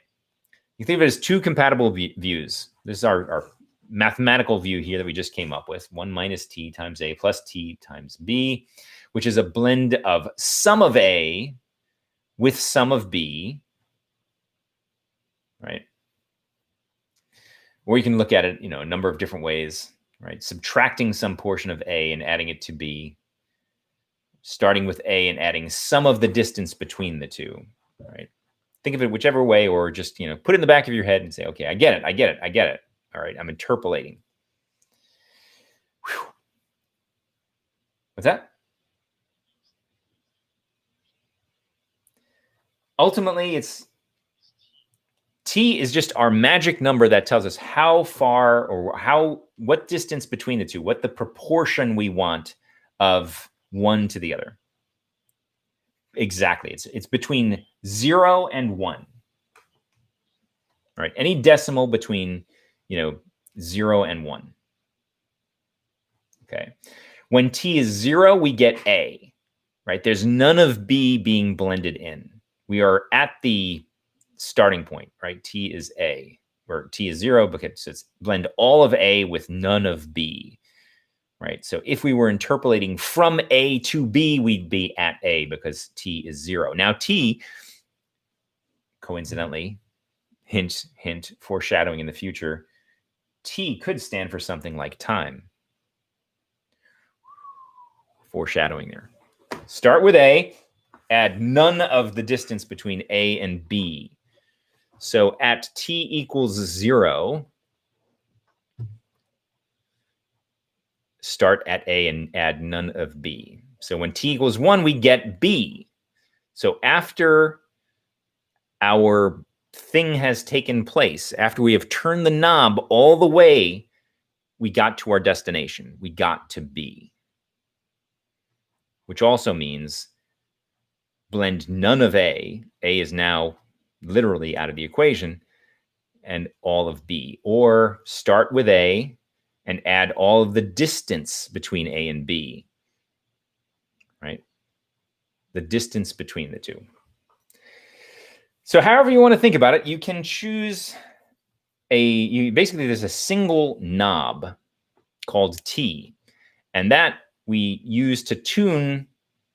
Speaker 1: You think of it as two compatible views. This is our mathematical view here that we just came up with, 1 minus T times A plus T times B, which is a blend of some of A with some of B, right? Or you can look at it, a number of different ways, right? Subtracting some portion of A and adding it to B, starting with A and adding some of the distance between the two, right? Think of it whichever way, or just, put it in the back of your head and say, okay, I get it. All right, I'm interpolating. Whew. What's that? Ultimately, T is just our magic number that tells us how far or what distance between the two, what the proportion we want of one to the other. Exactly. It's between 0 and 1. All right. Any decimal between 0 and 1. Okay. When T is 0, we get A, right? There's none of B being blended in. We are at the starting point, right? T is A, or T is 0 because it's blend all of A with none of B, right? So if we were interpolating from A to B, we'd be at A because T is 0. Now T, coincidentally, hint, foreshadowing in the future, T could stand for something like time. Foreshadowing there. Start with A, add none of the distance between A and B. So at T equals 0, start at A and add none of B. So when T equals 1, we get B. So after our thing has taken place, after we have turned the knob all the way, we got to our destination. We got to B. Which also means blend none of A. A is now literally out of the equation, and all of B. Or start with A and add all of the distance between A and B, right? The distance between the two. So however you want to think about it, you can choose basically there's a single knob called T, and that we use to tune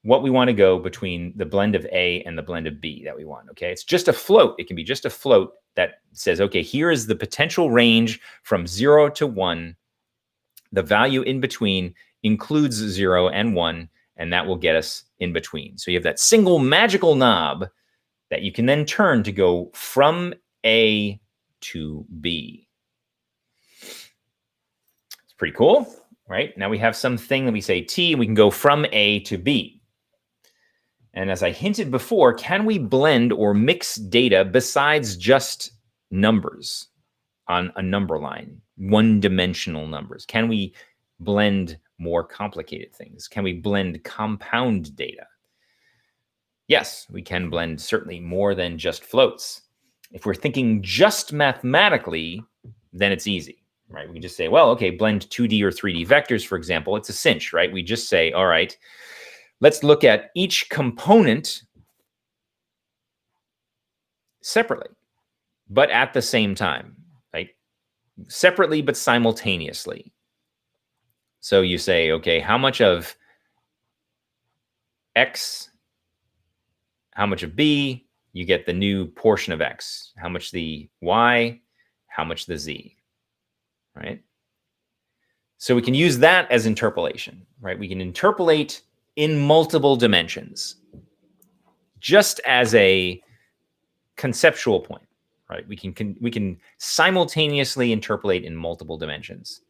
Speaker 1: what we want to go between the blend of A and the blend of B that we want, okay? It's just a float. It can be just a float that says, okay, here is the potential range from 0 to 1. The value in between includes 0 and 1, and that will get us in between. So you have that single magical knob that you can then turn to go from A to B. It's pretty cool, right? Now we have something that we say T, we can go from A to B. And as I hinted before, can we blend or mix data besides just numbers on a number line, one-dimensional numbers? Can we blend more complicated things? Can we blend compound data? Yes, we can blend certainly more than just floats. If we're thinking just mathematically, then it's easy, right? We can just say, well, okay, blend 2D or 3D vectors, for example. It's a cinch, right? We just say, all right, let's look at each component separately, but at the same time, right? Separately, but simultaneously. So you say, okay, how much of X, how much of B, you get the new portion of X. How much the Y, how much the Z, right? So we can use that as interpolation, right? We can interpolate in multiple dimensions, just as a conceptual point, right? We can simultaneously interpolate in multiple dimensions.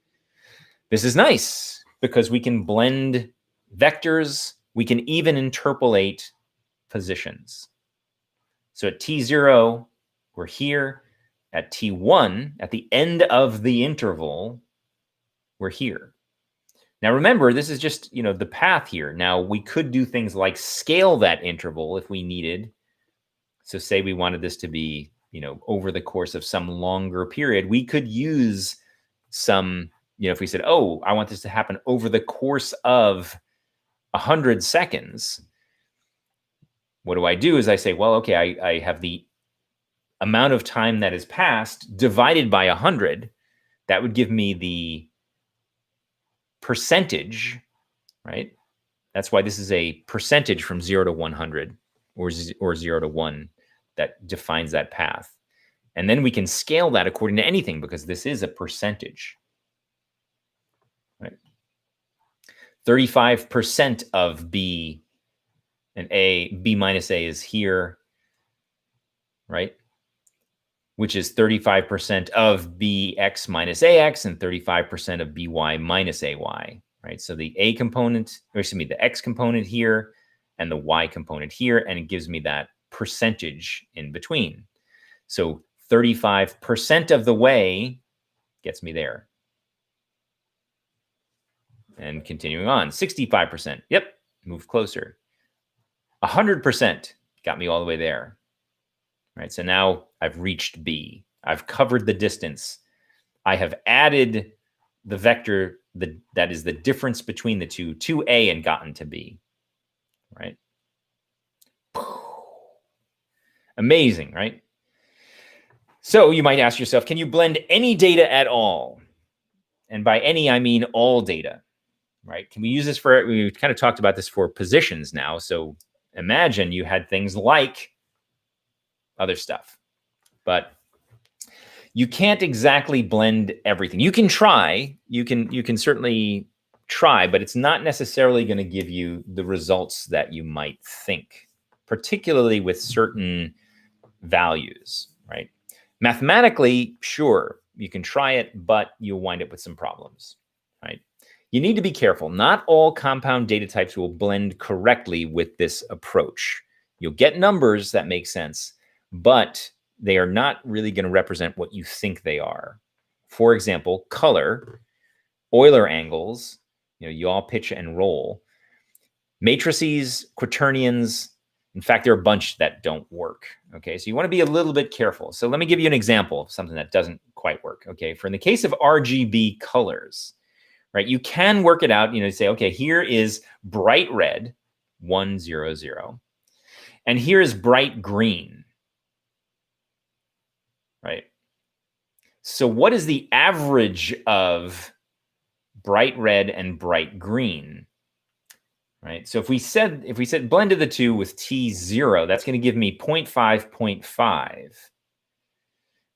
Speaker 1: This is nice because we can blend vectors. We can even interpolate positions. So at T0, we're here. At T1, at the end of the interval, we're here. Now remember, this is just, the path here. Now we could do things like scale that interval if we needed. So say we wanted this to be, over the course of some longer period, we could use some, if we said, oh, I want this to happen over the course of 100 seconds. What do I do is I say, well, okay, I have the amount of time that has passed divided by 100. That would give me the percentage, right? That's why this is a percentage from 0 to 100 or 0 to 1 that defines that path. And then we can scale that according to anything because this is a percentage, right? 35% of B and A, B minus A is here, right? Which is 35% of BX minus AX and 35% of BY minus AY, right? So the A component, or excuse me, the X component here and the Y component here, and it gives me that percentage in between. So 35% of the way gets me there. And continuing on, 65%, yep, move closer. 100% got me all the way there. Right, so now I've reached B. I've covered the distance. I have added the vector that is the difference between the two to A and gotten to B. Right? Amazing, right? So you might ask yourself, can you blend any data at all? And by any, I mean all data. Right? Can we use this for, we kind of talked about this for positions now. So imagine you had things like other stuff, but you can't exactly blend everything. You can try, you can certainly try, but it's not necessarily going to give you the results that you might think, particularly with certain values, right? Mathematically, sure, you can try it, but you'll wind up with some problems, right? You need to be careful. Not all compound data types will blend correctly with this approach. You'll get numbers that make sense, but they are not really going to represent what you think they are. For example, color, Euler angles, yaw, pitch, and roll, matrices, quaternions, In fact, there are a bunch that don't work. Okay, so you want to be a little bit careful. So let me give you an example of something that doesn't quite work. Okay, for in the case of RGB colors, right, you can work it out. Say, okay, here is bright red, 100, and here is bright green, right? So what is the average of bright red and bright green? Right. So if we said blended the two with T0, that's going to give me 0.5, 0.5,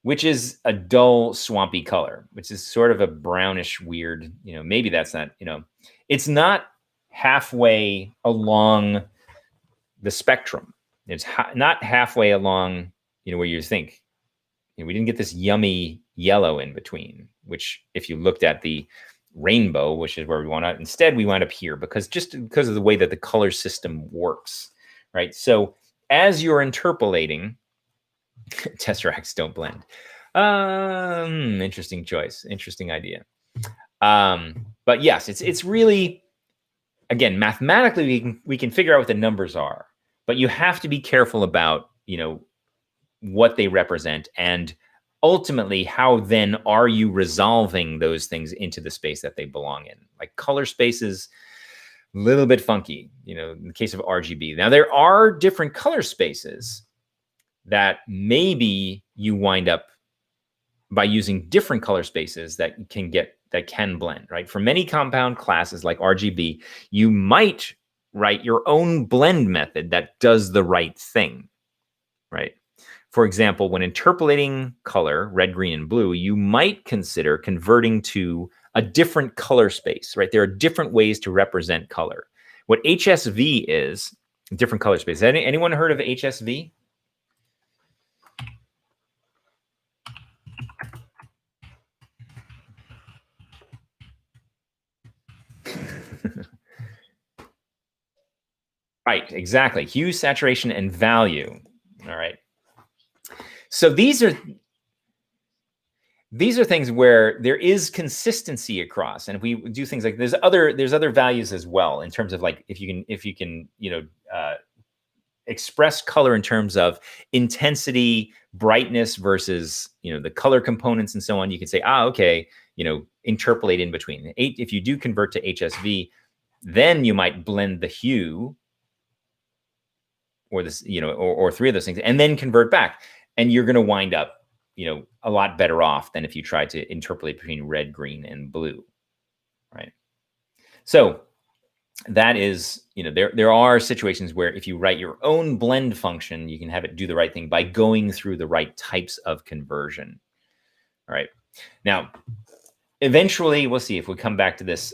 Speaker 1: which is a dull, swampy color, which is sort of a brownish, weird, maybe that's not, it's not halfway along the spectrum. It's not halfway along, where you think, we didn't get this yummy yellow in between, which if you looked at the rainbow, which is where we want to, instead we wind up here because of the way that the color system works, right? So as you're interpolating, tesseracts don't blend. Interesting choice, interesting idea. But yes, it's really, again, mathematically we can figure out what the numbers are, but you have to be careful about what they represent, and ultimately, how then are you resolving those things into the space that they belong in? Like color spaces, a little bit funky, in the case of RGB. Now, there are different color spaces that maybe you wind up by using different color spaces that can blend, right? For many compound classes like RGB, you might write your own blend method that does the right thing, right? For example, when interpolating color, red, green, and blue, you might consider converting to a different color space, right? There are different ways to represent color. What HSV is, different color space. Anyone heard of HSV? Right, exactly. Hue, saturation, and value. All right. So these are things where there is consistency across, and if we do things like there's other values as well in terms of like if you can express color in terms of intensity, brightness versus the color components and so on. You can say, okay, interpolate in between. If you do convert to HSV, then you might blend the hue or this or three of those things, and then convert back, and you're going to wind up a lot better off than if you try to interpolate between red, green, and blue, right? So that is, there are situations where if you write your own blend function, you can have it do the right thing by going through the right types of conversion. All right. Now, eventually, we'll see if we come back to this.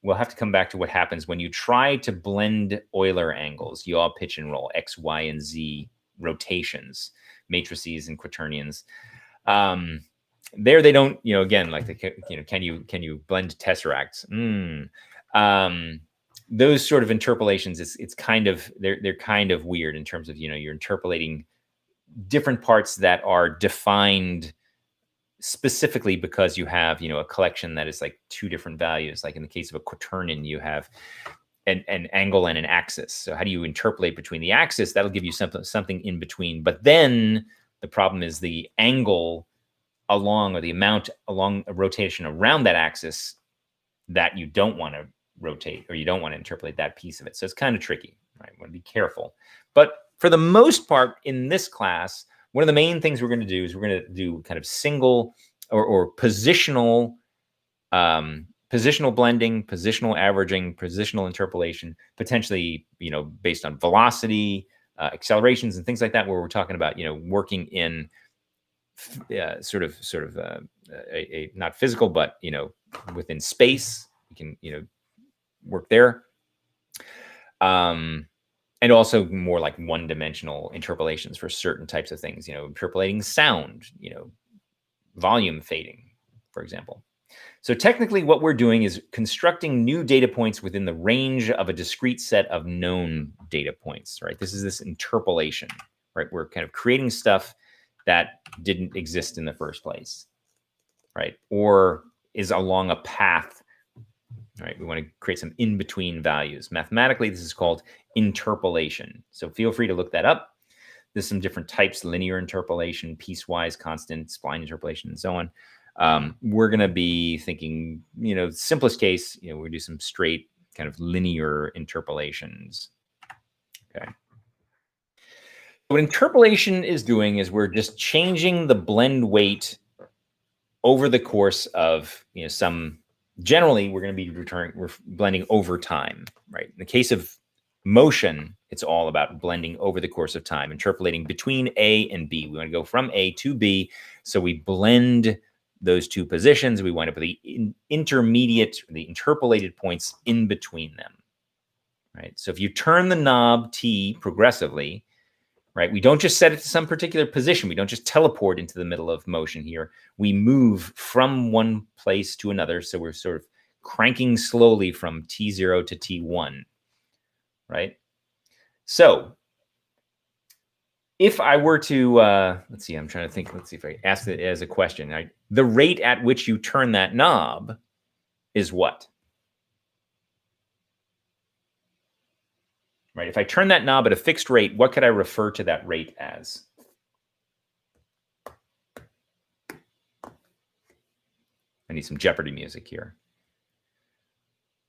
Speaker 1: We'll have to come back to what happens when you try to blend Euler angles, yaw, pitch, and roll, X, Y, and Z rotations, matrices, and quaternions. There they don't, again, like can you blend tesseracts? Those sort of interpolations, it's kind of they're kind of weird in terms of you're interpolating different parts that are defined specifically because you have a collection that is like two different values. Like in the case of a quaternion, you have an angle and an axis. So how do you interpolate between the axis? That'll give you something in between. But then the problem is the angle along, or the amount along a rotation around that axis that you don't want to rotate, or you don't want to interpolate that piece of it. So it's kind of tricky, right? You want to be careful. But for the most part in this class, one of the main things we're going to do is we're going to do kind of single or positional blending, positional averaging, positional interpolation, potentially, based on velocity, accelerations, and things like that, where we're talking about, working in sort of a not physical, but within space. You can work there, and also more like one-dimensional interpolations for certain types of things. Interpolating sound, volume fading, for example. So technically, what we're doing is constructing new data points within the range of a discrete set of known data points. Right? This is this interpolation. Right? We're kind of creating stuff that didn't exist in the first place, right? Or is along a path right? We want to create some in-between values. Mathematically, this is called interpolation. So feel free to look that up. There's some different types: linear interpolation, piecewise, constant, spline interpolation, and so on. We're going to be thinking, simplest case, we do some straight kind of linear interpolations. Okay. What interpolation is doing is we're just changing the blend weight over the course of, generally we're going to be we're blending over time, right? In the case of motion, it's all about blending over the course of time, interpolating between A and B. We want to go from A to B. So we blend those two positions. We wind up with the intermediate, the interpolated points in between them, right? So if you turn the knob T progressively, right, we don't just set it to some particular position. We don't just teleport into the middle of motion here. We move from one place to another. So we're sort of cranking slowly from T0 to T1, right? So if I were to, let's see, I'm trying to think, let's see if I ask it as a question. Right? The rate at which you turn that knob is what? Right? If I turn that knob at a fixed rate, what could I refer to that rate as? I need some Jeopardy music here.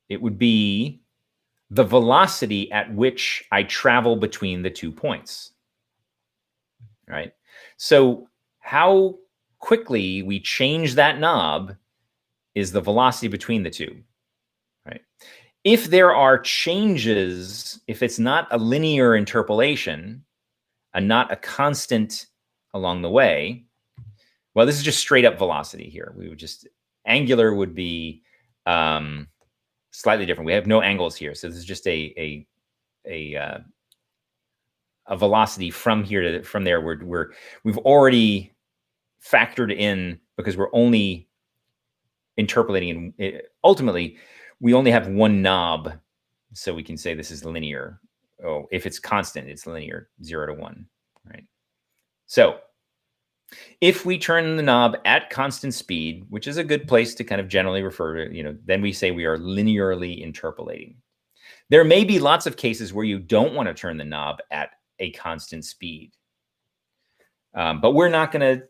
Speaker 1: It would be the velocity at which I travel between the 2 points, right? So how quickly we change that knob is the velocity between the two, right? If there are changes, if it's not a linear interpolation and not a constant along the way, well, this is just straight up velocity here. We would just, angular would be slightly different. We have no angles here. So this is just a velocity from here to from there. We've already factored in, because we're only interpolating, and ultimately we only have one knob, so we can say this is linear. Oh, if it's constant, it's linear, 0 to 1, right? So if we turn the knob at constant speed, which is a good place to kind of generally refer to, then we say we are linearly interpolating. There may be lots of cases where you don't want to turn the knob at a constant speed. But we're not going to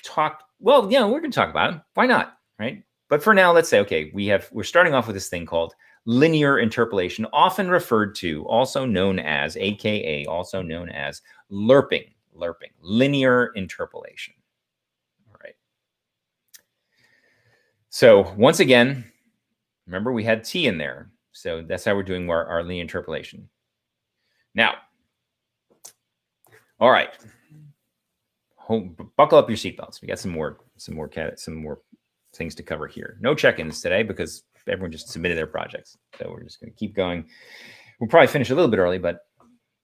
Speaker 1: talk, we're going to talk about it. Why not, right? But for now, let's say, okay, we're starting off with this thing called linear interpolation, often referred to, also known as, AKA, also known as lerping, linear interpolation. All right. So once again, remember we had T in there. So that's how we're doing our linear interpolation. Now, all right. Buckle up your seatbelts. We got some more things to cover here. No check-ins today because everyone just submitted their projects. So we're just going to keep going. We'll probably finish a little bit early, but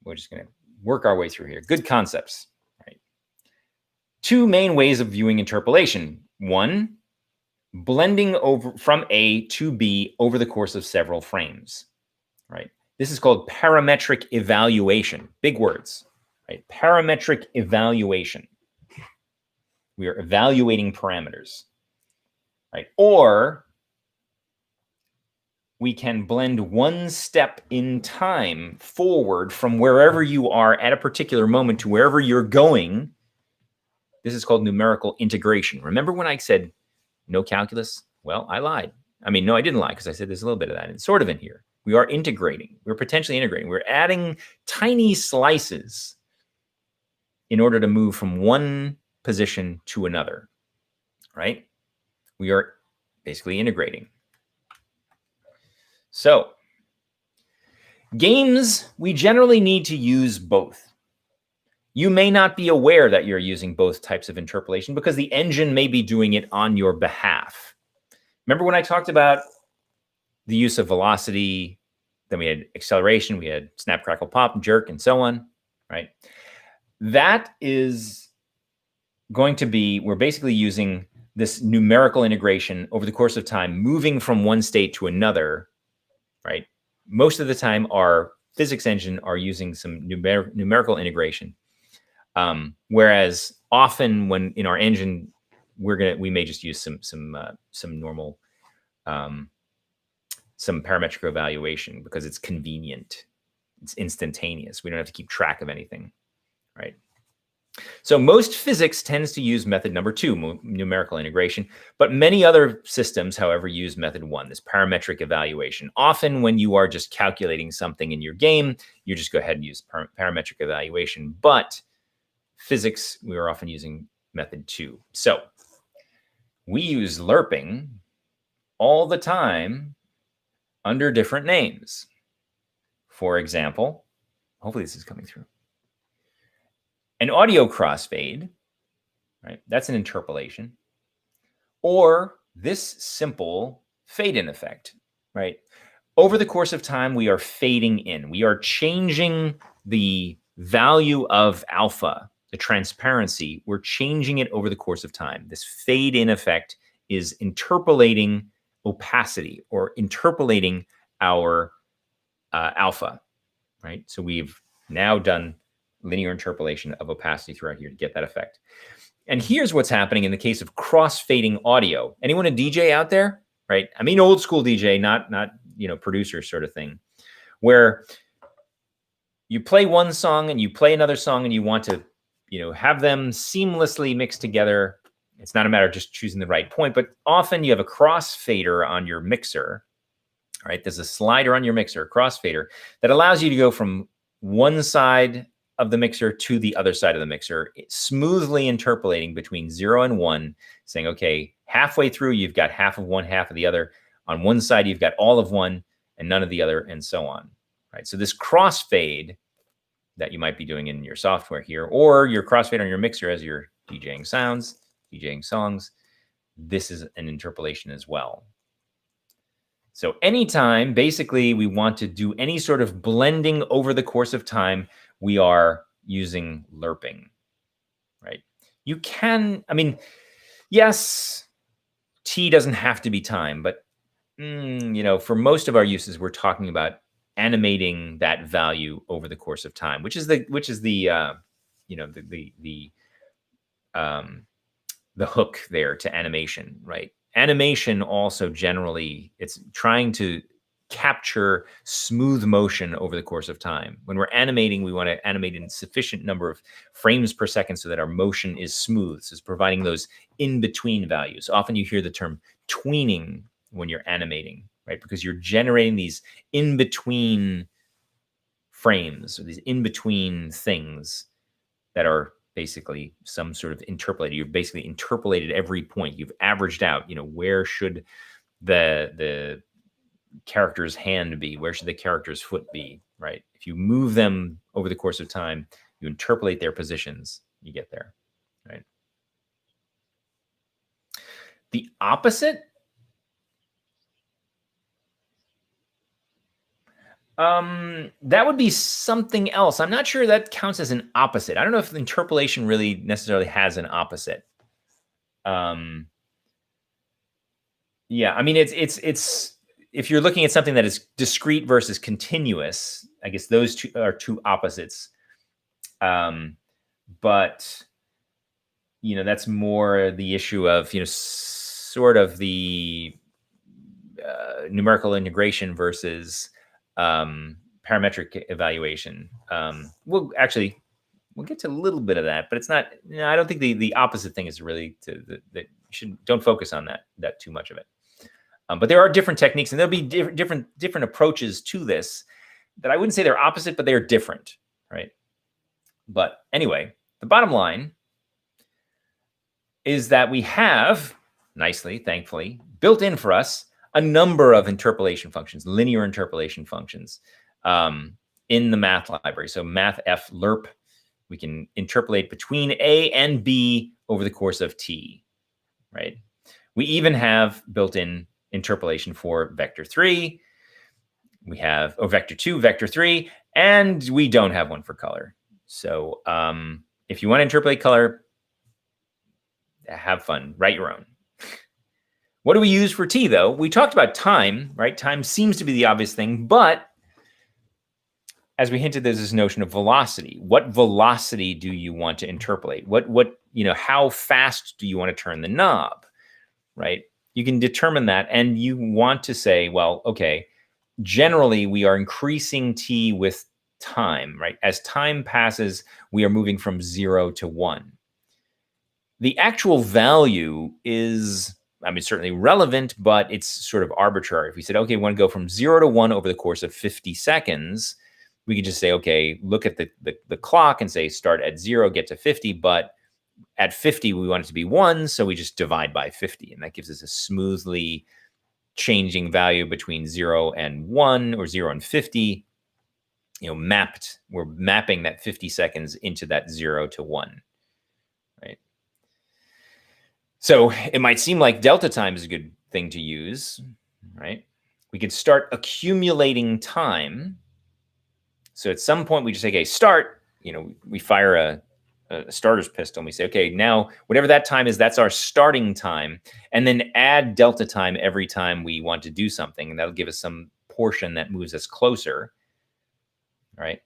Speaker 1: we're just going to work our way through here. Good concepts, right? Two main ways of viewing interpolation. One, blending over from A to B over the course of several frames, right? This is called parametric evaluation. Big words, right? Parametric evaluation. We are evaluating parameters, right? Or we can blend one step in time forward from wherever you are at a particular moment to wherever you're going. This is called numerical integration. Remember when I said no calculus? Well, I lied. I mean, no, I didn't lie, because I said there's a little bit of that. It's sort of in here. We are integrating. We're potentially integrating. We're adding tiny slices in order to move from one position to another, right? We are basically integrating. So games, we generally need to use both. You may not be aware that you're using both types of interpolation because the engine may be doing it on your behalf. Remember when I talked about the use of velocity, then we had acceleration, we had snap, crackle, pop, jerk, and so on, right? That is going to be, we're basically using this numerical integration over the course of time, moving from one state to another, right? Most of the time, our physics engine are using some numerical integration. Whereas often when in our engine, we may just use some normal some parametric evaluation because it's convenient. It's instantaneous. We don't have to keep track of anything, right? So most physics tends to use method number 2, numerical integration, but many other systems, however, use method 1, this parametric evaluation. Often when you are just calculating something in your game, you just go ahead and use parametric evaluation, but physics, we are often using method 2. So we use lerping all the time under different names. For example, hopefully this is coming through. An audio crossfade, right? That's an interpolation. Or this simple fade-in effect, right? Over the course of time, we are fading in. We are changing the value of alpha, the transparency. We're changing it over the course of time. This fade-in effect is interpolating opacity or interpolating our alpha, right? So we've now done linear interpolation of opacity throughout here to get that effect. And here's what's happening in the case of cross-fading audio. Anyone a DJ out there, right? I mean, old school DJ, not producer sort of thing, where you play one song and you play another song and you want to, have them seamlessly mixed together. It's not a matter of just choosing the right point, but often you have a crossfader on your mixer, right? There's a slider on your mixer, a crossfader, that allows you to go from one side of the mixer to the other side of the mixer, smoothly interpolating between 0 and 1, saying, okay, halfway through, you've got half of one, half of the other. On one side, you've got all of one and none of the other, and so on, right? So this crossfade that you might be doing in your software here, or your crossfade on your mixer as you're DJing sounds, DJing songs, this is an interpolation as well. So anytime, basically, we want to do any sort of blending over the course of time, we are using lerping, right? You can, yes, T doesn't have to be time, but, for most of our uses, we're talking about animating that value over the course of time, which is the hook there to animation, right? Animation also generally, it's trying to capture smooth motion over the course of time. When we're animating, we want to animate in sufficient number of frames per second so that our motion is smooth. So it's providing those in-between values. Often you hear the term tweening when you're animating, right? Because you're generating these in-between frames, or these in-between things that are basically some sort of interpolated. You've basically interpolated every point. You've averaged out, where should the character's hand be? Where should the character's foot be, right? If you move them over the course of time, you interpolate their positions, you get there, right? The opposite, that would be something else. I'm not sure that counts as an opposite. I don't know if interpolation really necessarily has an opposite. Yeah, it's if you're looking at something that is discrete versus continuous, I guess those two are two opposites. But that's more the issue of sort of the numerical integration versus parametric evaluation. We'll get to a little bit of that, but it's not. I don't think the opposite thing is really don't focus on that too much of it. But there are different techniques, and there'll be different approaches to this that I wouldn't say they're opposite, but they are different, right? But anyway, the bottom line is that we have, nicely, thankfully, built in for us a number of interpolation functions, linear interpolation functions in the math library. So math F lerp, we can interpolate between A and B over the course of T, right? We even have built-in interpolation for vector 3. We have, vector 2, vector 3, and we don't have one for color. So if you want to interpolate color, have fun, write your own. What do we use for T, though? We talked about time, right? Time seems to be the obvious thing, but as we hinted, there's this notion of velocity. What velocity do you want to interpolate? How fast do you want to turn the knob, right? You can determine that, and you want to say, well, okay, generally we are increasing t with time, right? As time passes, we are moving from 0 to 1. The actual value is, I mean, certainly relevant, but it's sort of arbitrary. If we said, okay, we want to go from 0 to 1 over the course of 50 seconds, we could just say, okay, look at the clock and say start at 0, get to 50, but at 50, we want it to be 1, so we just divide by 50, and that gives us a smoothly changing value between 0 and 1 or 0 and 50, mapped. We're mapping that 50 seconds into that 0 to 1, right? So it might seem like delta time is a good thing to use, right? We could start accumulating time. So at some point we just say, okay, start, we fire a starter's pistol and we say, okay, now whatever that time is, that's our starting time, and then add delta time every time we want to do something, and that'll give us some portion that moves us closer, right?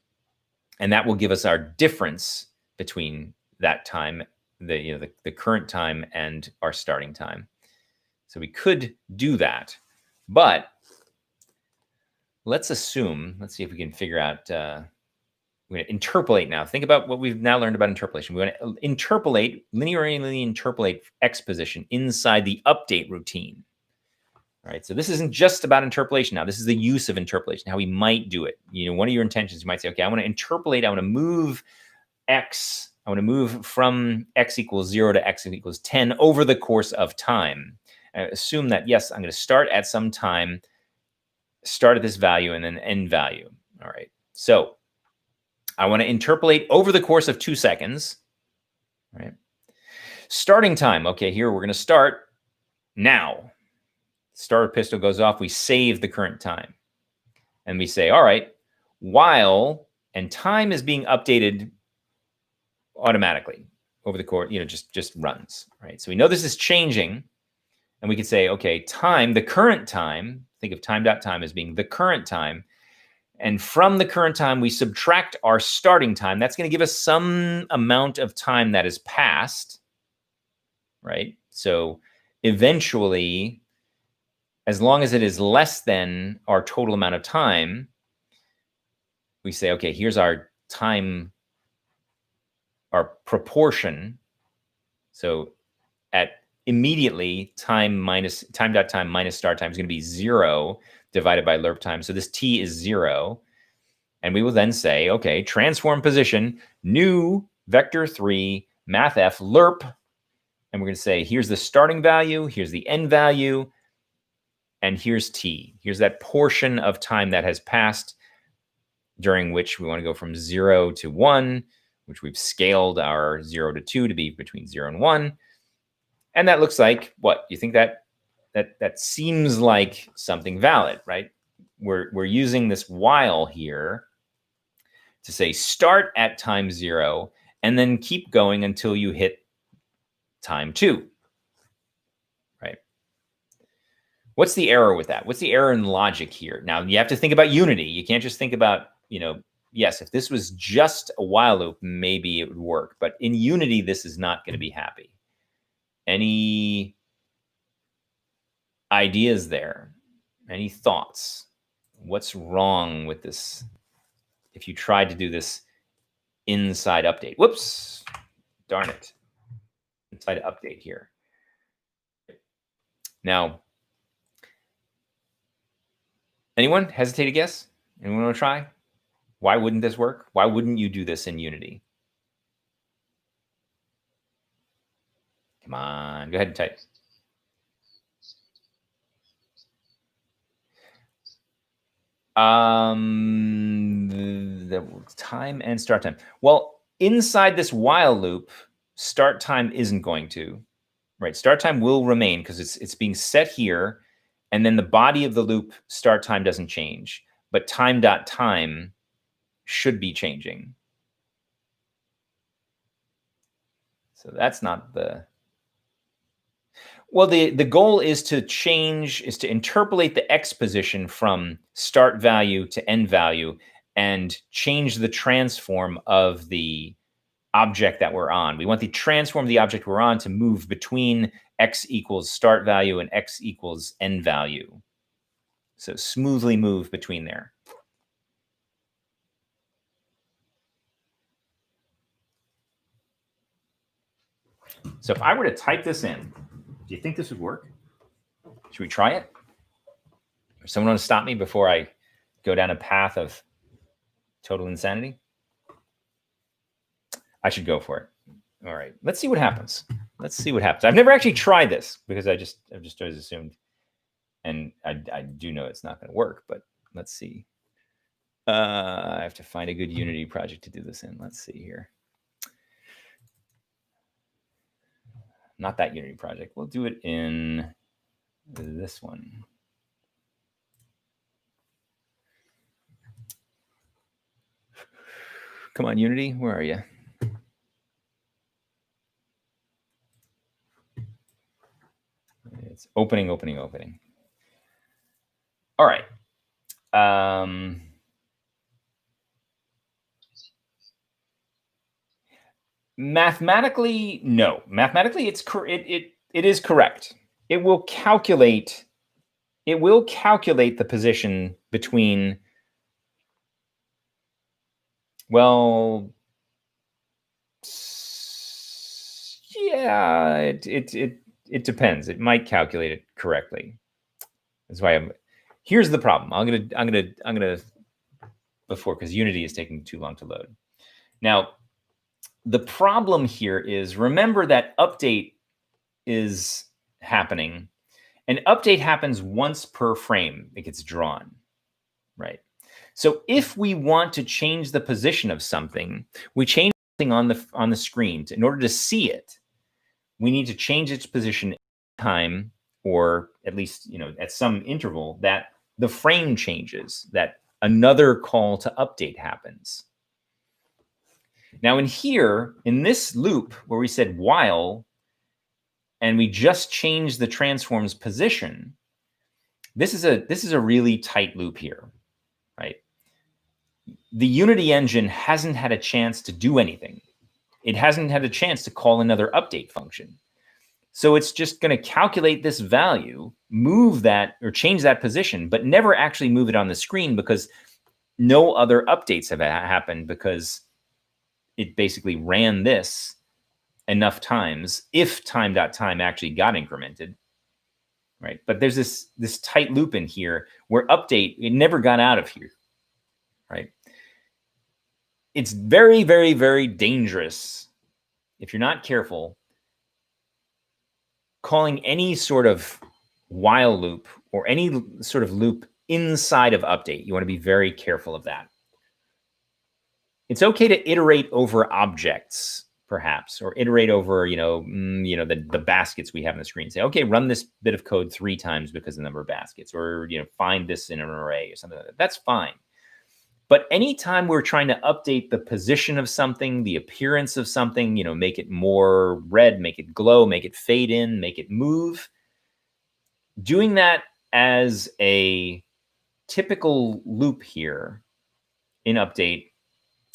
Speaker 1: And that will give us our difference between that time, the current time, and our starting time. So we could do that, but let's assume, let's see if we can figure out, we're going to interpolate now. Think about what we've now learned about interpolation. We want to linearly interpolate X position inside the update routine. All right, so this isn't just about interpolation now. This is the use of interpolation, how we might do it. One of your intentions, you might say, okay, I want to interpolate, I want to move X, I want to move from X equals 0 to X equals 10 over the course of time. Assume that, yes, I'm going to start at some time, start at this value, and then end value. All right, so I want to interpolate over the course of 2 seconds, right? Starting time, okay, here we're going to start now. Starter pistol goes off, we save the current time. And we say, all right, while, and time is being updated automatically over the course, just runs, right? So we know this is changing, and we could say, okay, time, the current time, think of time.time as being the current time, and from the current time, we subtract our starting time. That's going to give us some amount of time that has passed, right? So eventually, as long as it is less than our total amount of time, we say, okay, here's our time, our proportion. So at immediately, time.time minus start time is going to be 0 divided by lerp time. So this t is 0. And we will then say, okay, transform position, new vector 3, mathf, lerp. And we're going to say, here's the starting value, here's the end value, and here's t. Here's that portion of time that has passed during which we want to go from 0 to 1, which we've scaled our 0 to 2 to be between 0 and 1. And that looks like what? You think that seems like something valid, right? We're using this while here to say start at time 0 and then keep going until you hit time 2, right? What's the error with that? What's the error in logic here? Now, you have to think about unity. You can't just think about, yes, if this was just a while loop, maybe it would work. But in unity, this is not going to be happy. Any ideas there? Any thoughts? What's wrong with this? If you tried to do this inside update, whoops, darn it, inside update here. Now, anyone hesitate to guess? Anyone want to try? Why wouldn't this work? Why wouldn't you do this in Unity? Come on, go ahead and type. The time and start time. Well, inside this while loop, start time isn't going to, right? Start time will remain because it's being set here, and then the body of the loop start time doesn't change, but time.time should be changing. So that's not the... Well, the goal is to interpolate the X position from start value to end value and change the transform of the object that we're on. We want the transform of the object we're on to move between X equals start value and X equals end value. So smoothly move between there. So if I were to type this in, do you think this would work? Should we try it? Or someone want to stop me before I go down a path of total insanity? I should go for it. All right, let's see what happens. Let's see what happens. I've never actually tried this because I've just always assumed, and I do know it's not going to work, but let's see. I have to find a good Unity project to do this in. Let's see here. Not that Unity project. We'll do it in this one. Come on, Unity, where are you? It's opening. All right. Mathematically, no. Mathematically, it is correct. It will calculate the position between, well, yeah, it depends. It might calculate it correctly. That's why here's the problem. I'm gonna before, because Unity is taking too long to load. Now, the problem here is, remember that update is happening. An update happens once per frame it gets drawn, right? So if we want to change the position of something, we change something on the screen. In order to see it, we need to change its position time, or at least, at some interval, that the frame changes, that another call to update happens. Now in this loop where we said while, and we just changed the transform's position, this is a really tight loop here, right? The Unity engine hasn't had a chance to do anything. It hasn't had a chance to call another update function. So it's just going to calculate this value, move that or change that position, but never actually move it on the screen, because no other updates have happened, because it basically ran this enough times if time.time actually got incremented, right? But there's this tight loop in here where update, it never got out of here, right? It's very, very, very dangerous if you're not careful calling any sort of while loop or any sort of loop inside of update. You want to be very careful of that. It's okay to iterate over objects, perhaps, or iterate over, the baskets we have on the screen. Say, okay, run this bit of code 3 times because of the number of baskets, or, find this in an array or something like that. That's fine. But anytime we're trying to update the position of something, the appearance of something, make it more red, make it glow, make it fade in, make it move, doing that as a typical loop here in update,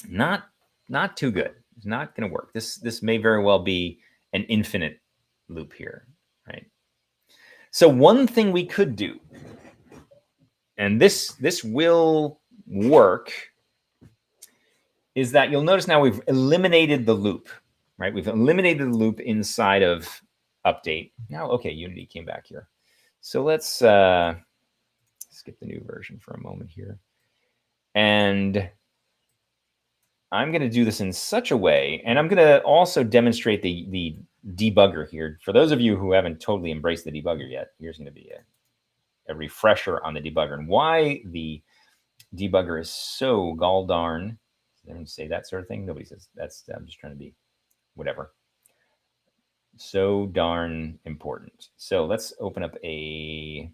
Speaker 1: not too good. It's not going to work. This may very well be an infinite loop here, right? So one thing we could do, and this will work, is that you'll notice now we've eliminated the loop, right? We've eliminated the loop inside of update. Now, okay, Unity came back here. So let's skip the new version for a moment here. And I'm going to do this in such a way, and I'm going to also demonstrate the debugger here. For those of you who haven't totally embraced the debugger yet, here's going to be a refresher on the debugger and why the debugger is so gall darn. Anyone say that sort of thing? Nobody says that's. I'm just trying to be whatever. So darn important. So let's open up a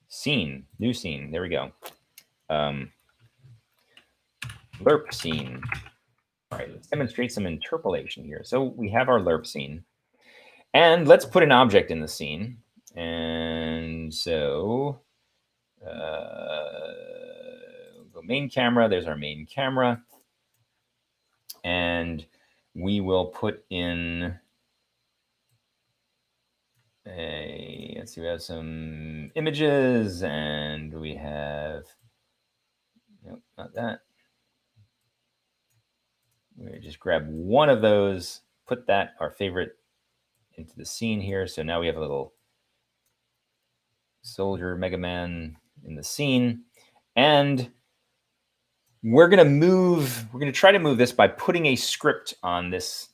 Speaker 1: scene, new scene. There we go. Lerp scene. All right, let's demonstrate some interpolation here. So we have our lerp scene, and let's put an object in the scene. And so go main camera. There's our main camera, and we will put in let's right, so we have some images, and we have, nope, not that. We just grab one of those, put that, our favorite, into the scene here. So now we have a little soldier Mega Man in the scene. And we're going to try to move this by putting a script on this.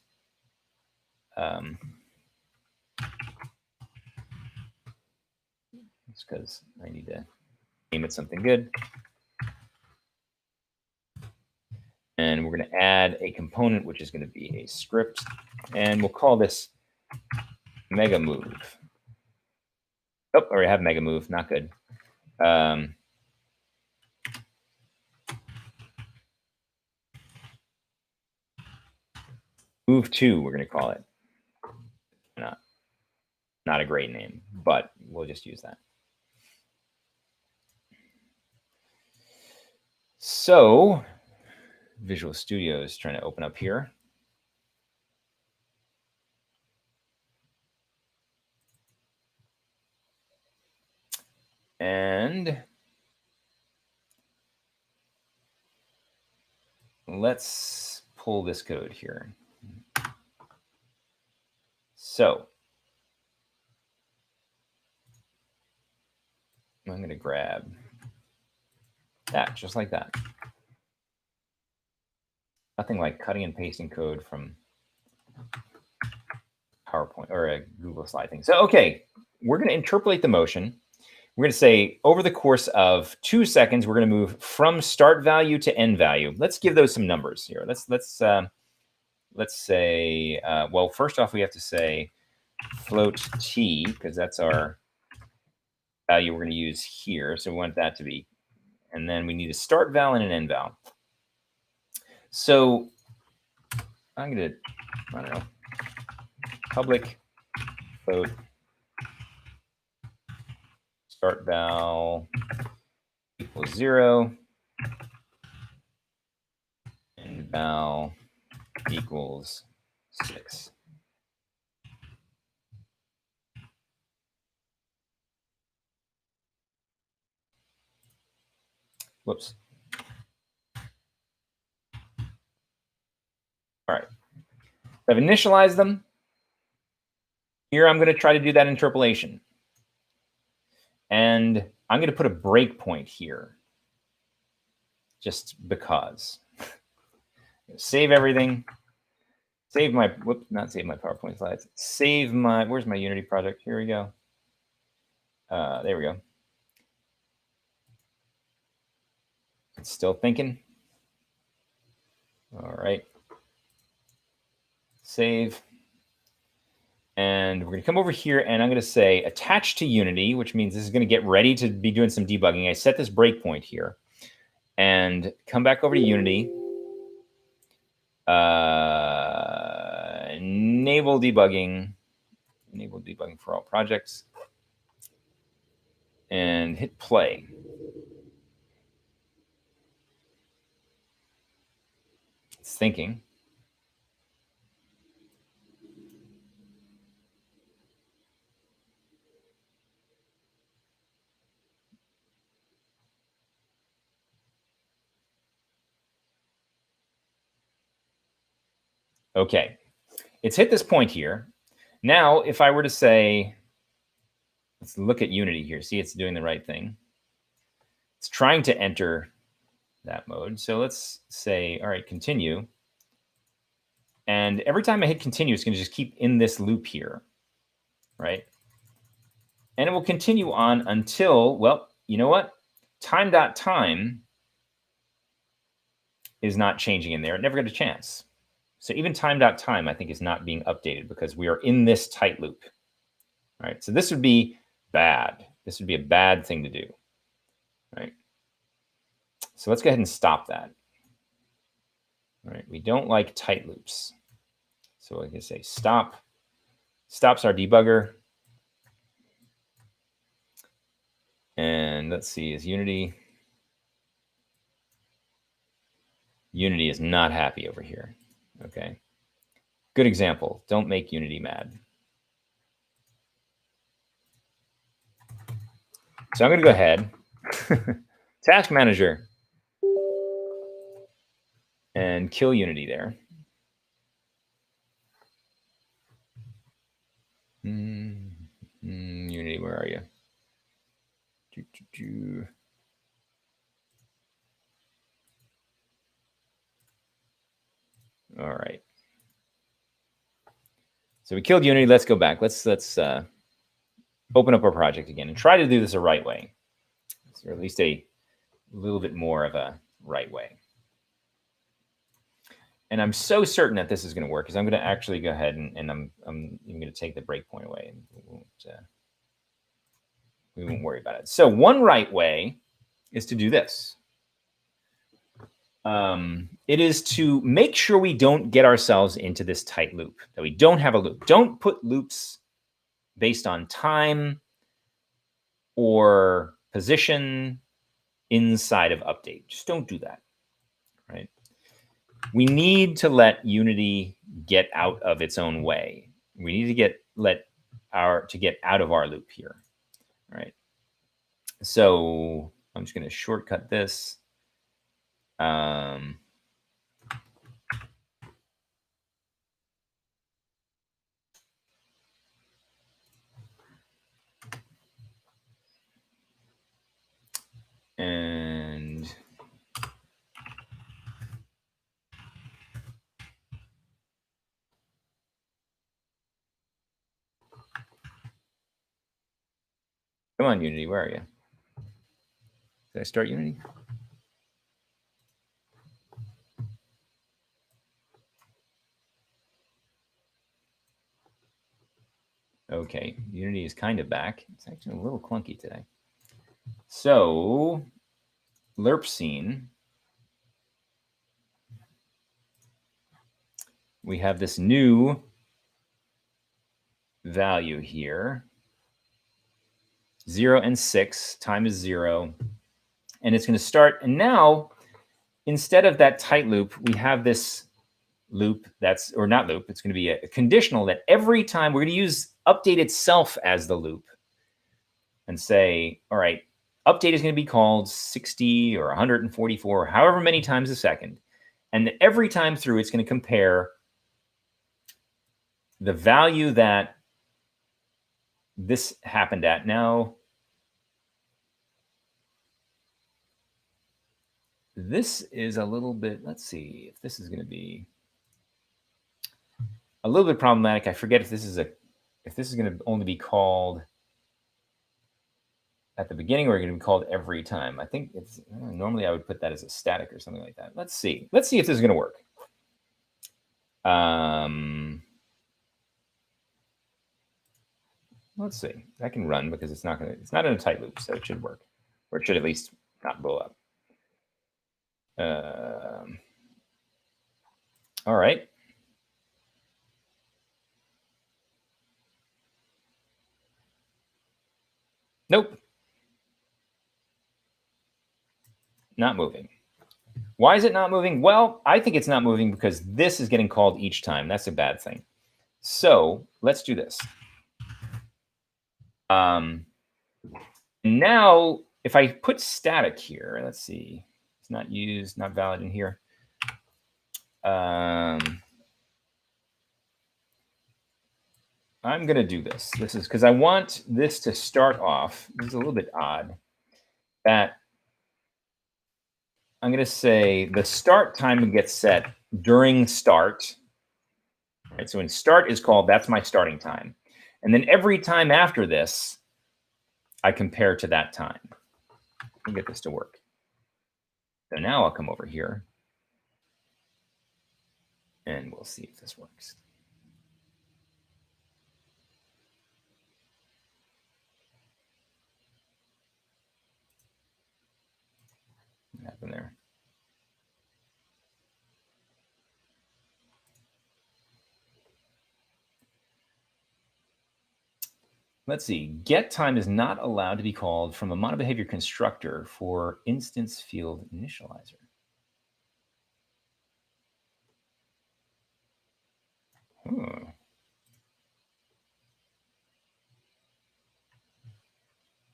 Speaker 1: It's because I need to name it something good. And we're going to add a component, which is going to be a script. And we'll call this Mega Move. Oh, I already have Mega Move. Not good. Move 2, we're going to call it. Not a great name, but we'll just use that. So Visual Studio is trying to open up here. And let's pull this code here. So I'm going to grab that, just like that. Nothing like cutting and pasting code from PowerPoint or a Google slide thing. So, okay, we're going to interpolate the motion. We're going to say over the course of 2 seconds, we're going to move from start value to end value. Let's give those some numbers here. Let's say, well, first off, we have to say float t, because that's our value we're going to use here. So we want that to be, and then we need a start val and an end val. So I'm going to, I don't know, public float start val equals 0, and val equals 6. Whoops. All right. I've initialized them. Here I'm going to try to do that interpolation. And I'm going to put a breakpoint here, just because. Save everything. Save my, whoops, not save my PowerPoint slides. Save my, where's my Unity project? Here we go. There we go. It's still thinking. All right. Save. And we're going to come over here, and I'm going to say attach to Unity, which means this is going to get ready to be doing some debugging. I set this breakpoint here. And come back over to Unity. Enable debugging. Enable debugging for all projects. And hit play. It's thinking. Okay, it's hit this point here. Now, if I were to say, let's look at Unity here. See, it's doing the right thing. It's trying to enter that mode. So let's say, all right, continue. And every time I hit continue, it's going to just keep in this loop here, right? And it will continue on until, well, you know what? Time.time is not changing in there. It never got a chance. So even time.time, I think, is not being updated because we are in this tight loop. All right, so this would be bad. This would be a bad thing to do. All right. So let's go ahead and stop that. All right, we don't like tight loops. So I can say stop. Stops our debugger. And let's see, is Unity? Unity is not happy over here. Okay. Good example. Don't make Unity mad. So I'm going to go ahead, task manager, and kill Unity there. Unity, where are you? All right. So we killed Unity. Let's go back. Let's open up our project again and try to do this the right way, or at least a little bit more of a right way. And I'm so certain that this is going to work because I'm going to actually go ahead and I'm going to take the breakpoint away, and we won't worry about it. So one right way is to do this. It is to make sure we don't get ourselves into this tight loop, that we don't have a loop. Don't put loops based on time or position inside of update. Just don't do that, right? We need to let Unity get out of its own way. We need to get out of our loop here. All right. So I'm just going to shortcut this. And come on, Unity, where are you? Did I start Unity? Okay, Unity is kind of back. It's actually a little clunky today. So, lerp scene. We have this new value here. 0 and 6, time is 0. And it's going to start. And now, instead of that tight loop, we have this loop that's, or not loop, it's going to be a conditional that every time we're going to use update itself as the loop and say, all right, update is going to be called 60 or 144, or however many times a second. And every time through, it's going to compare the value that this happened at. Now, this is a little bit, let's see if this is going to be a little bit problematic. I forget if this is going to only be called at the beginning or going to be called every time. I think it's normally I would put that as a static or something like that. Let's see. Let's see if this is going to work. Let's see. That can run because it's not in a tight loop, so it should work, or it should at least not blow up. All right. Nope. Not moving. Why is it not moving? Well, I think it's not moving because this is getting called each time. That's a bad thing. So let's do this. Now, if I put static here, let's see. It's not used, not valid in here. I'm going to do this. This is because I want this to start off. This is a little bit odd. That I'm going to say the start time gets set during start. Right? So when start is called, that's my starting time. And then every time after this, I compare to that time. I'll get this to work. So now I'll come over here and we'll see if this works. What happened there? Let's see. Get time is not allowed to be called from a monobehavior constructor for instance field initializer.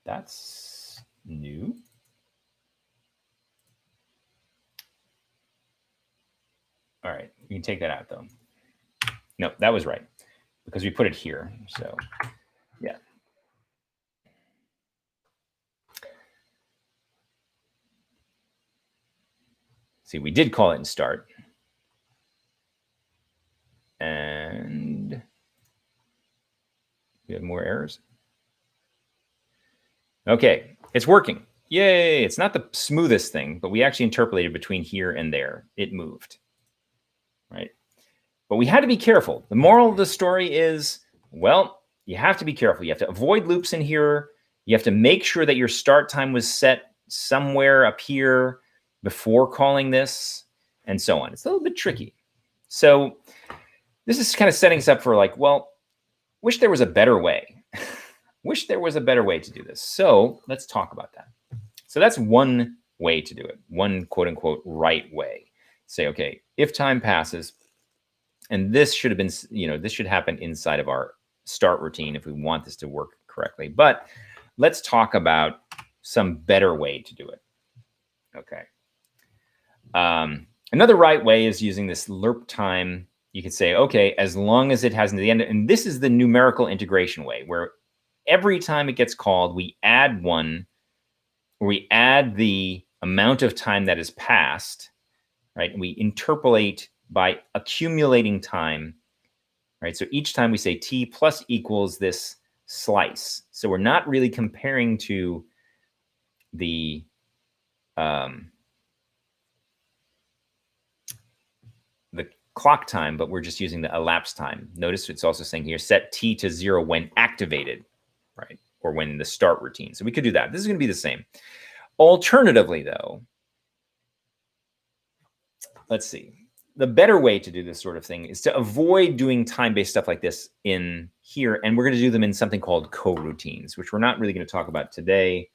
Speaker 1: That's New. All right, you can take that out though. No, that was right because we put it here. So yeah. See, we did call it in start. And we have more errors. Okay, it's working. Yay, it's not the smoothest thing, but we actually interpolated between here and there. It moved, right? But we had to be careful. The moral of the story is, well, you have to be careful. You have to avoid loops in here. You have to make sure that your start time was set somewhere up here before calling this, and so on. It's a little bit tricky. So this is kind of setting us up for like, well, wish there was a better way. Wish there was a better way to do this. So let's talk about that. So that's one way to do it. One quote unquote right way. Say, okay, if time passes, and this should have been, this should happen inside of our start routine if we want this to work correctly. But let's talk about some better way to do it. Okay. Another right way is using this lerp time. You could say, okay, as long as it has the end, and this is the numerical integration way, where every time it gets called, we add one, or we add the amount of time that has passed, right? And we interpolate by accumulating time, right? So each time we say t plus equals this slice. So we're not really comparing to the clock time, but we're just using the elapsed time. Notice it's also saying here, set t to 0 when activated, right? Or when the start routine. So we could do that. This is going to be the same. Alternatively, though, let's see. The better way to do this sort of thing is to avoid doing time-based stuff like this in here, and we're going to do them in something called coroutines, which we're not really going to talk about today.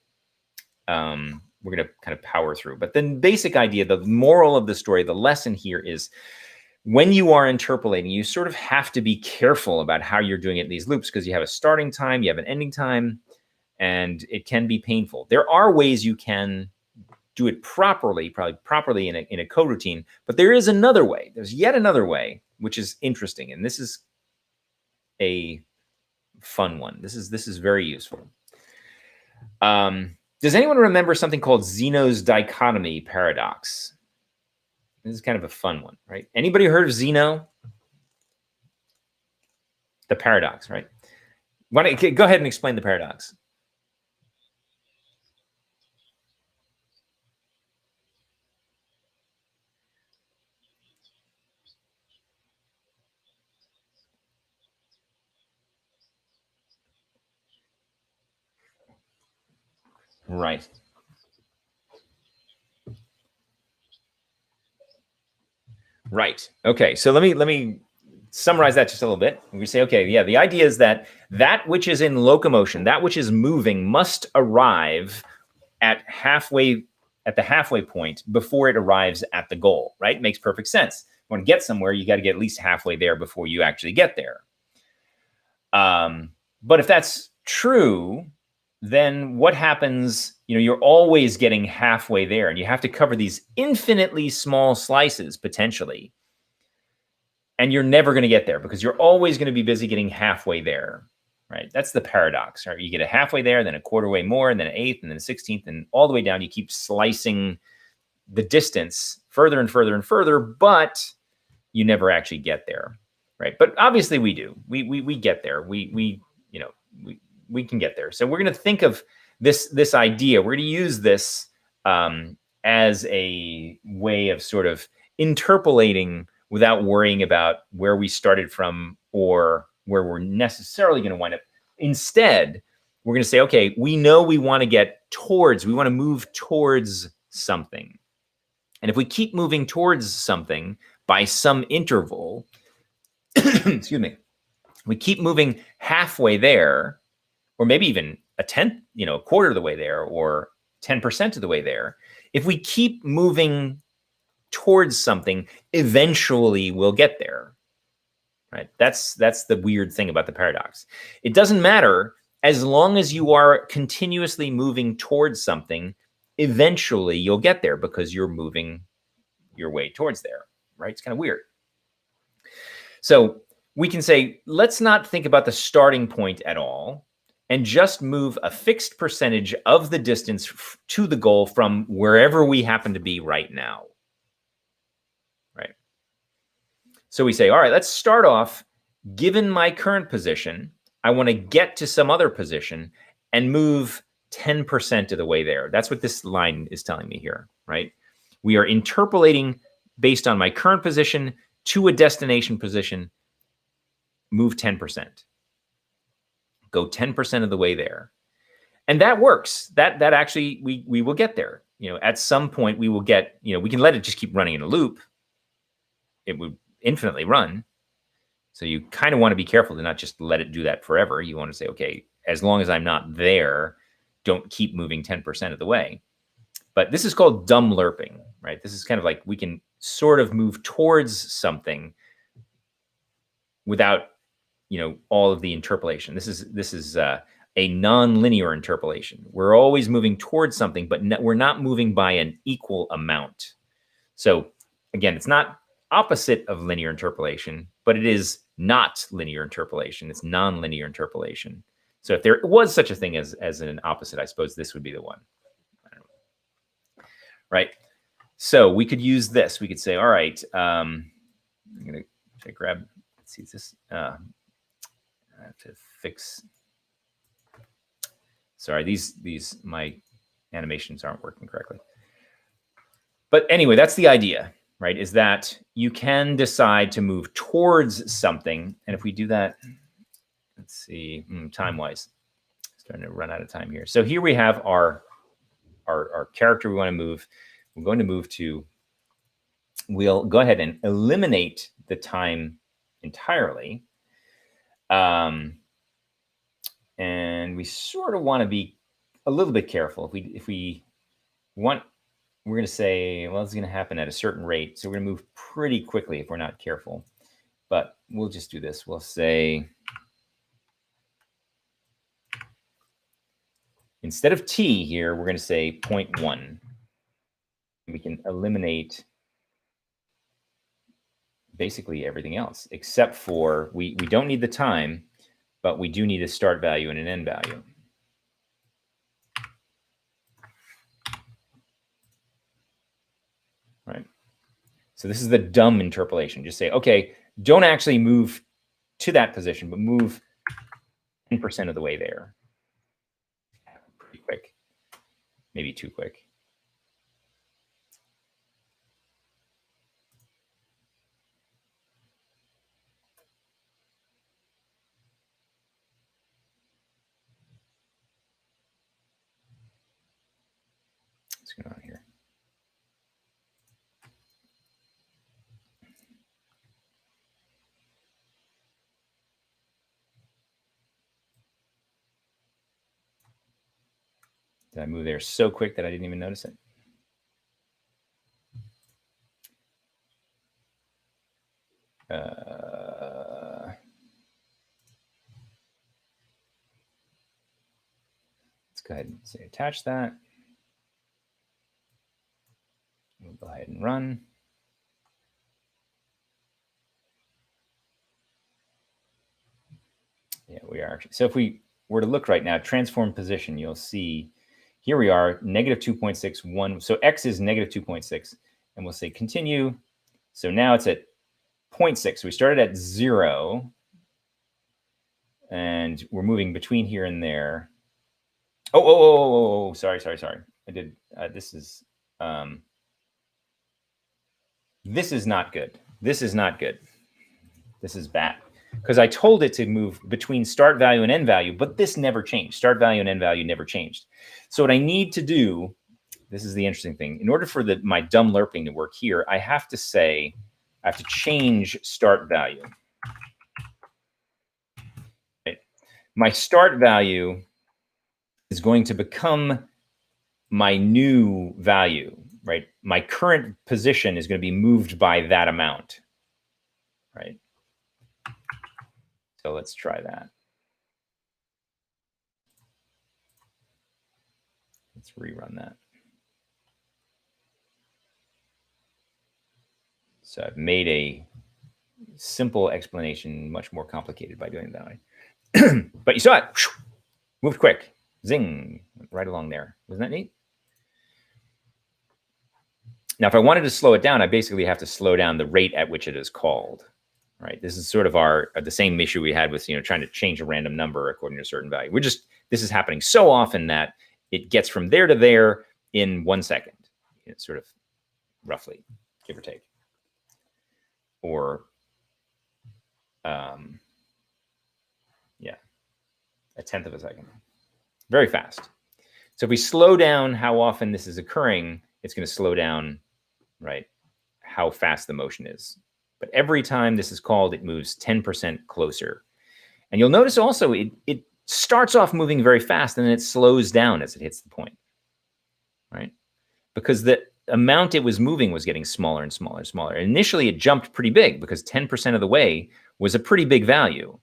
Speaker 1: We're going to kind of power through. But the basic idea, the moral of the story, the lesson here is when you are interpolating, you sort of have to be careful about how you're doing it in these loops because you have a starting time, you have an ending time, and it can be painful. There are ways you can do it properly, probably properly in a coroutine, but there is another way. There's yet another way, which is interesting, and this is a fun one. This is very useful. Does anyone remember something called Zeno's dichotomy paradox? This is kind of a fun one, right? Anybody heard of Zeno? The paradox, right? Why don't you go ahead and explain the paradox? Right. Right. Okay. So let me summarize that just a little bit. We say, okay, yeah, the idea is that that which is in locomotion, that which is moving, must arrive at the halfway point before it arrives at the goal. Right? Makes perfect sense. You want to get somewhere, you got to get at least halfway there before you actually get there. But if that's true, then what happens? You're always getting halfway there, and you have to cover these infinitely small slices potentially, and you're never going to get there because you're always going to be busy getting halfway there, right? That's the paradox, right? You get a halfway there, then a quarter way more, and then an eighth, and then a 16th, and all the way down. You keep slicing the distance further and further and further, but you never actually get there, right? But obviously we do. We get there. We can get there. So we're going to think of this idea. We're going to use this as a way of sort of interpolating without worrying about where we started from or where we're necessarily going to wind up. Instead, we're going to say, okay, we know we want to move towards something. And if we keep moving towards something by some interval, excuse me, we keep moving halfway there, or maybe even a tenth, a quarter of the way there, or 10% of the way there. If we keep moving towards something, eventually we'll get there, right? That's the weird thing about the paradox. It doesn't matter as long as you are continuously moving towards something, eventually you'll get there because you're moving your way towards there, right? It's kind of weird. So we can say, let's not think about the starting point at all and just move a fixed percentage of the distance to the goal from wherever we happen to be right now, right? So we say, all right, let's start off, given my current position, I want to get to some other position and move 10% of the way there. That's what this line is telling me here, right? We are interpolating based on my current position to a destination position, move 10%. Go 10% of the way there. And that works. That actually, we will get there. At some point we will get, we can let it just keep running in a loop. It would infinitely run. So you kind of want to be careful to not just let it do that forever. You want to say, okay, as long as I'm not there, don't keep moving 10% of the way. But this is called dumb lerping, right? This is kind of like we can sort of move towards something without, all of the interpolation. This is a non-linear interpolation. We're always moving towards something, but we're not moving by an equal amount. So again, it's not opposite of linear interpolation, but it is not linear interpolation. It's non-linear interpolation. So if there was such a thing as an opposite, I suppose this would be the one. I don't know. Right? So we could use this. We could say, all right, I'm going to grab, let's see, this, I have to fix. Sorry, these my animations aren't working correctly. But anyway, that's the idea, right? Is that you can decide to move towards something. And if we do that, let's see, time-wise, starting to run out of time here. So here we have our character we want to move. We're going to move to, we'll go ahead and eliminate the time entirely. And we sort of want to be a little bit careful. If we want, we're going to say, well, it's going to happen at a certain rate. So we're going to move pretty quickly if we're not careful. But we'll just do this. We'll say, instead of t here, we're going to say 0.1. We can eliminate basically everything else, except for we don't need the time, but we do need a start value and an end value. Right. So this is the dumb interpolation. Just say, okay, don't actually move to that position, but move 10% of the way there. Pretty quick. Maybe too quick. What's going on here? Did I move there so quick that I didn't even notice it? Let's go ahead and say attach that. We'll go ahead and run. Yeah, we are actually. So if we were to look right now, transform position, you'll see here we are, negative 2.61. So x is negative 2.6. And we'll say continue. So now it's at 0.6. So we started at 0. And we're moving between here and there. Oh, sorry. I did, this is not good. This is not good. This is bad. Because I told it to move between start value and end value, but this never changed. Start value and end value never changed. So what I need to do, this is the interesting thing. In order for my dumb lerping to work here, I have to say, I have to change start value. Right? My start value is going to become my new value, right? My current position is going to be moved by that amount, right? So let's try that. Let's rerun that. So I've made a simple explanation much more complicated by doing it that way. But you saw it. Moved quick. Zing. Right along there. Wasn't that neat? Now, if I wanted to slow it down, I basically have to slow down the rate at which it is called. Right? This is sort of the same issue we had with trying to change a random number according to a certain value. This is happening so often that it gets from there to there in 1 second. It's sort of roughly, give or take. Or yeah, 1/10 of a second. Very fast. So if we slow down how often this is occurring, it's going to slow down, right, how fast the motion is. But every time this is called, it moves 10% closer. And you'll notice also it starts off moving very fast and then it slows down as it hits the point, right? Because the amount it was moving was getting smaller and smaller and smaller. Initially, it jumped pretty big because 10% of the way was a pretty big value.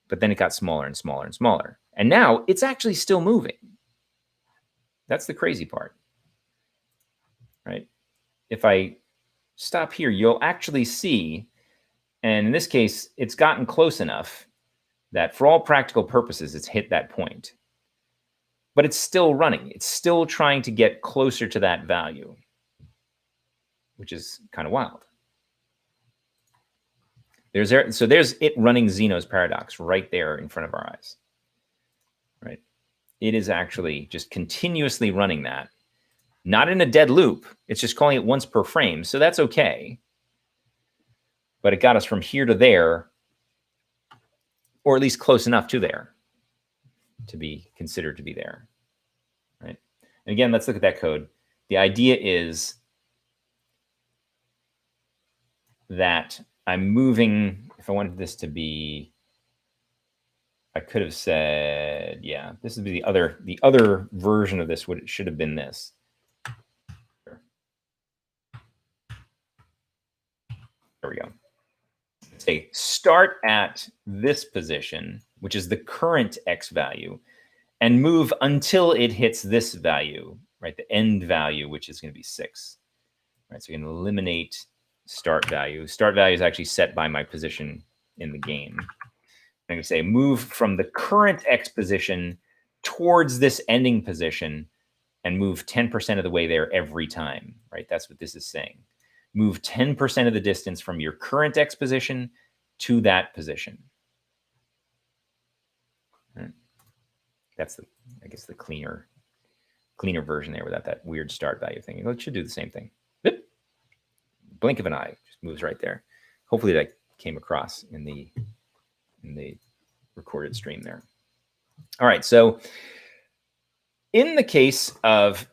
Speaker 1: But then it got smaller and smaller and smaller. And now it's actually still moving. That's the crazy part, right? If I stop here, you'll actually see, and in this case, it's gotten close enough that for all practical purposes, it's hit that point. But it's still running. It's still trying to get closer to that value, which is kind of wild. So there's it running Zeno's paradox right there in front of our eyes, right? It is actually just continuously running that, not in a dead loop. It's just calling it once per frame, so that's okay. But it got us from here to there, or at least close enough to there to be considered to be there, right? And again, let's look at that code. The idea is that I'm moving, if I wanted this to be, I could have said, yeah, this would be the other version of this. It should have been this. There we go. Say start at this position, which is the current X value, and move until it hits this value, right? The end value, which is going to be 6. Right, so we can eliminate start value. Start value is actually set by my position in the game. I'm going to say move from the current X position towards this ending position and move 10% of the way there every time, right? That's what this is saying. Move 10% of the distance from your current X position to that position. Right. That's I guess the cleaner version there without that weird start value thing. It should do the same thing. Blink of an eye, just moves right there. Hopefully that came across in the recorded stream there. All right, so in the case of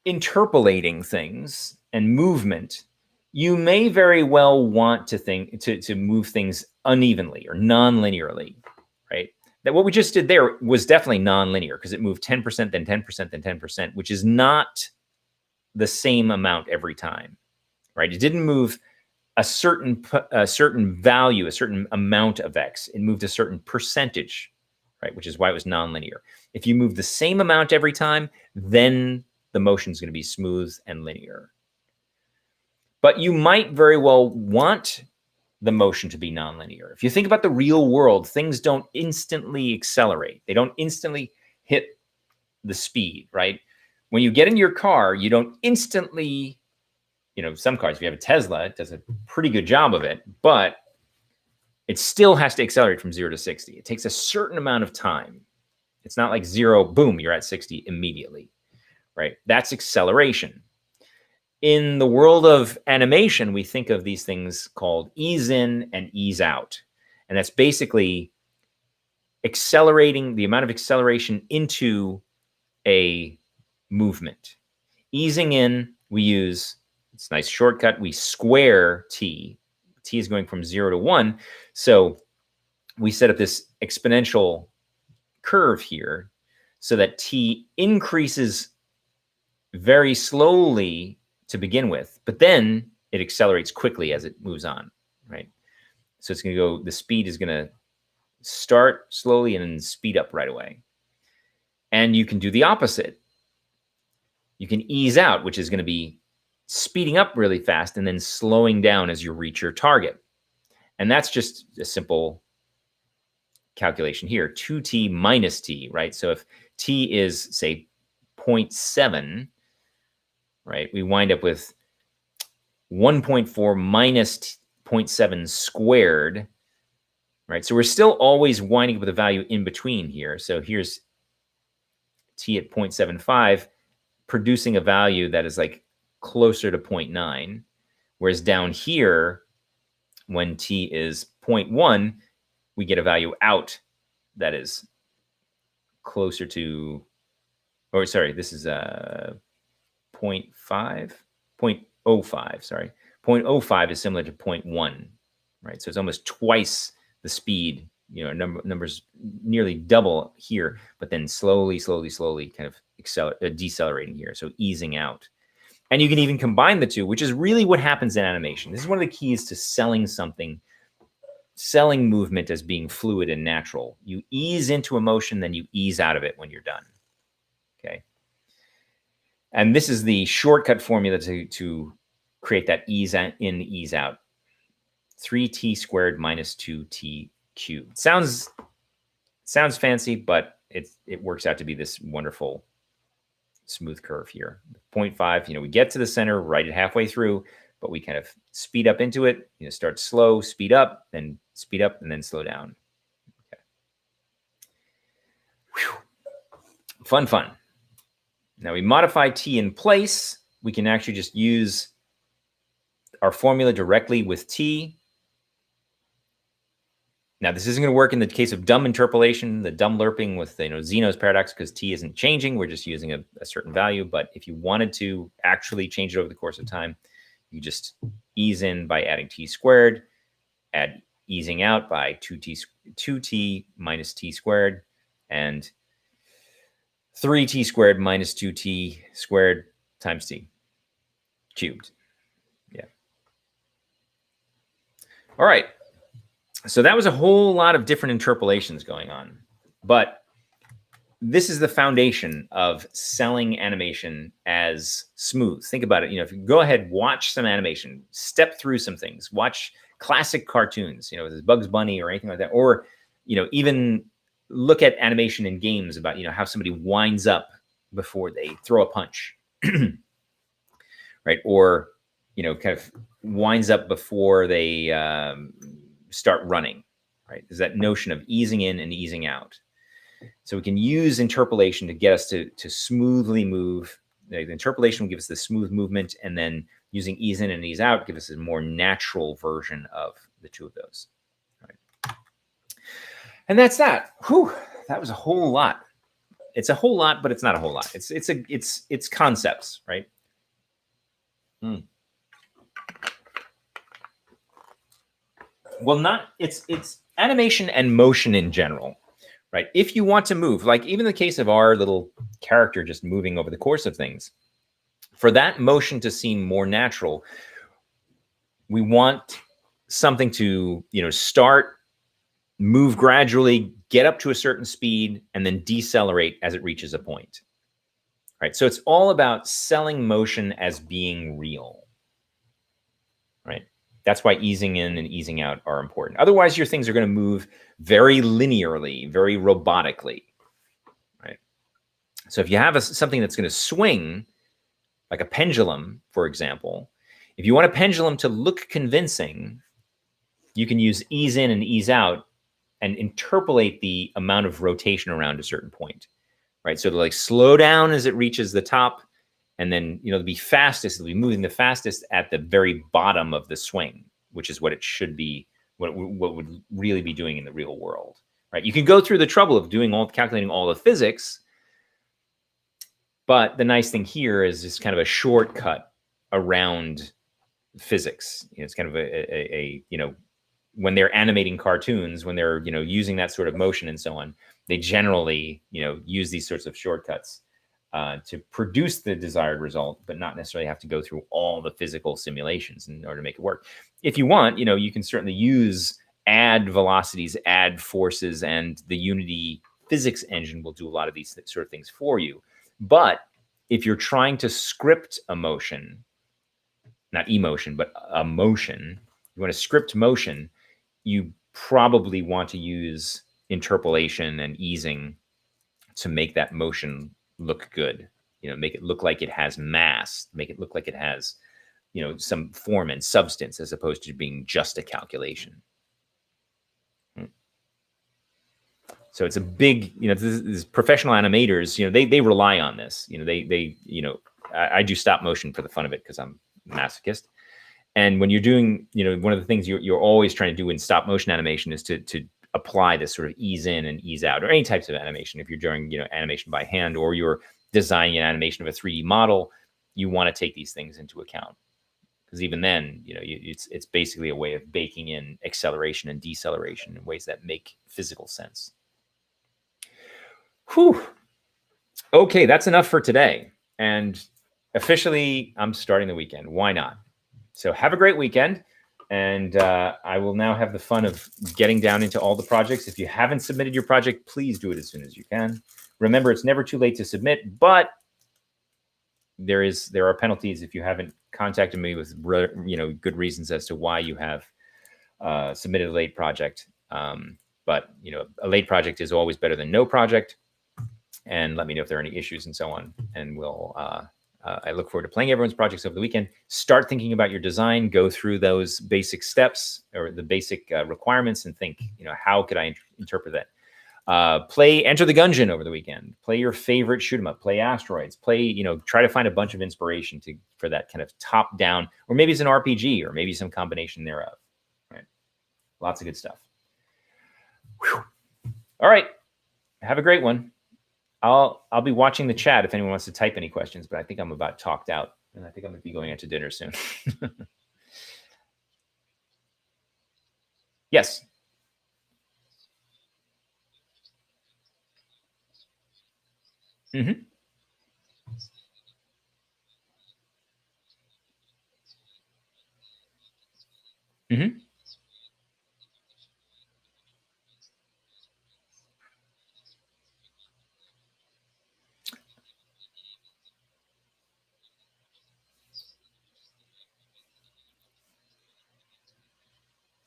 Speaker 1: interpolating things and movement, you may very well want to move things unevenly or non-linearly, right? That what we just did there was definitely non-linear because it moved 10%, then 10%, then 10%, which is not the same amount every time. Right? It didn't move a certain value, a certain amount of X. It moved a certain percentage, right? Which is why it was nonlinear. If you move the same amount every time, then the motion is going to be smooth and linear. But you might very well want the motion to be nonlinear. If you think about the real world, things don't instantly accelerate. They don't instantly hit the speed, right? When you get in your car, you don't instantly, some cars, if you have a Tesla, it does a pretty good job of it, but it still has to accelerate from 0 to 60. It takes a certain amount of time. It's not like 0, boom, you're at 60 immediately, right? That's acceleration. In the world of animation, we think of these things called ease in and ease out. And that's basically accelerating the amount of acceleration into a movement. Easing in, we use, it's a nice shortcut, we square t. T is going from 0 to 1. So we set up this exponential curve here so that t increases very slowly to begin with, but then it accelerates quickly as it moves on, right? So it's going to go, the speed is going to start slowly and then speed up right away. And you can do the opposite. You can ease out, which is going to be speeding up really fast and then slowing down as you reach your target. And that's just a simple calculation here, 2t minus t, right? So if t is, say, 0.7, right, we wind up with 1.4 minus 0.7 squared, right? So we're still always winding up with a value in between here. So here's t at 0.75, producing a value that is like closer to 0.9, whereas down here, when t is 0.1, we get a value out that is closer to, or sorry, this is 0.5, 0.05, sorry. 0.05 is similar to 0.1, right? So it's almost twice the speed, numbers nearly double here, but then slowly kind of decelerating here, so easing out. And you can even combine the two, which is really what happens in animation. This is one of the keys to selling something, selling movement as being fluid and natural. You ease into a motion, then you ease out of it when you're done. Okay. And this is the shortcut formula to create that ease in, ease out. 3t squared minus 2t cubed. Sounds fancy, but it works out to be this wonderful smooth curve here. 0.5, we get to the center right at halfway through, but we kind of speed up into it, start slow, speed up, and then slow down. Okay. Whew. Fun. Now we modify t in place. We can actually just use our formula directly with t. Now, this isn't going to work in the case of dumb interpolation, the dumb lerping with Zeno's paradox, because t isn't changing. We're just using a certain value. But if you wanted to actually change it over the course of time, you just ease in by adding t squared, add easing out by 2t minus t squared, and 3t squared minus 2t squared times t cubed. Yeah. All right. So that was a whole lot of different interpolations going on. But this is the foundation of selling animation as smooth. Think about it. If you go ahead, watch some animation, step through some things, watch classic cartoons, there's Bugs Bunny or anything like that. Or, even look at animation in games about, how somebody winds up before they throw a punch, right? Or, kind of winds up before they start running, right? There's that notion of easing in and easing out. So we can use interpolation to get us to smoothly move. The interpolation will give us the smooth movement, and then using ease in and ease out give us a more natural version of the two of those. Right. And that's that. Whew, that was a whole lot. It's a whole lot, but it's not a whole lot. It's concepts, right? Well, it's animation and motion in general, right? If you want to move, like even in the case of our little character just moving over the course of things, for that motion to seem more natural, we want something to, start, move gradually, get up to a certain speed, and then decelerate as it reaches a point, right? So it's all about selling motion as being real, right? That's why easing in and easing out are important. Otherwise, your things are going to move very linearly, very robotically, right? So if you have something that's going to swing, like a pendulum, for example, if you want a pendulum to look convincing, you can use ease in and ease out and interpolate the amount of rotation around a certain point, right? So to like slow down as it reaches the top, and then, it'll be fastest, it'll be moving the fastest at the very bottom of the swing, which is what it should be, what would really be doing in the real world, right? You can go through the trouble of calculating all the physics, but the nice thing here is just kind of a shortcut around physics. It's kind of a when they're animating cartoons, when they're, using that sort of motion and so on, they generally, use these sorts of shortcuts to produce the desired result, but not necessarily have to go through all the physical simulations in order to make it work. If you want, you can certainly add velocities, add forces, and the Unity physics engine will do a lot of these sort of things for you. But if you're trying to script a motion, not emotion, but a motion, you want to script motion, you probably want to use interpolation and easing to make that motion look good. Make it look like it has mass, make it look like it has, some form and substance, as opposed to being just a calculation. So it's a big, these professional animators, they rely on this. I do stop motion for the fun of it because I'm a masochist. And when you're doing, one of the things you're always trying to do in stop motion animation is to apply this sort of ease in and ease out, or any types of animation. If you're doing, animation by hand, or you're designing an animation of a 3D model, you want to take these things into account. Because even then, it's basically a way of baking in acceleration and deceleration in ways that make physical sense. Whew. Okay, that's enough for today. And officially, I'm starting the weekend. Why not? So have a great weekend. And I will now have the fun of getting down into all the projects. If you haven't submitted your project, please do it as soon as you can. Remember, it's never too late to submit, but there are penalties if you haven't contacted me with good reasons as to why you have submitted a late project. But a late project is always better than no project. And let me know if there are any issues and so on. And we'll I look forward to playing everyone's projects over the weekend. Start thinking about your design. Go through those basic steps or the basic requirements and think, how could I interpret that? Play Enter the Gungeon over the weekend. Play your favorite shoot 'em up. Play Asteroids. Play, try to find a bunch of inspiration for that kind of top down, or maybe it's an RPG, or maybe some combination thereof. Right? Lots of good stuff. Whew. All right. Have a great one. I'll be watching the chat if anyone wants to type any questions, but I think I'm about talked out, and I think I'm going to be going out to dinner soon. Yes. Mm-hmm. Mm-hmm.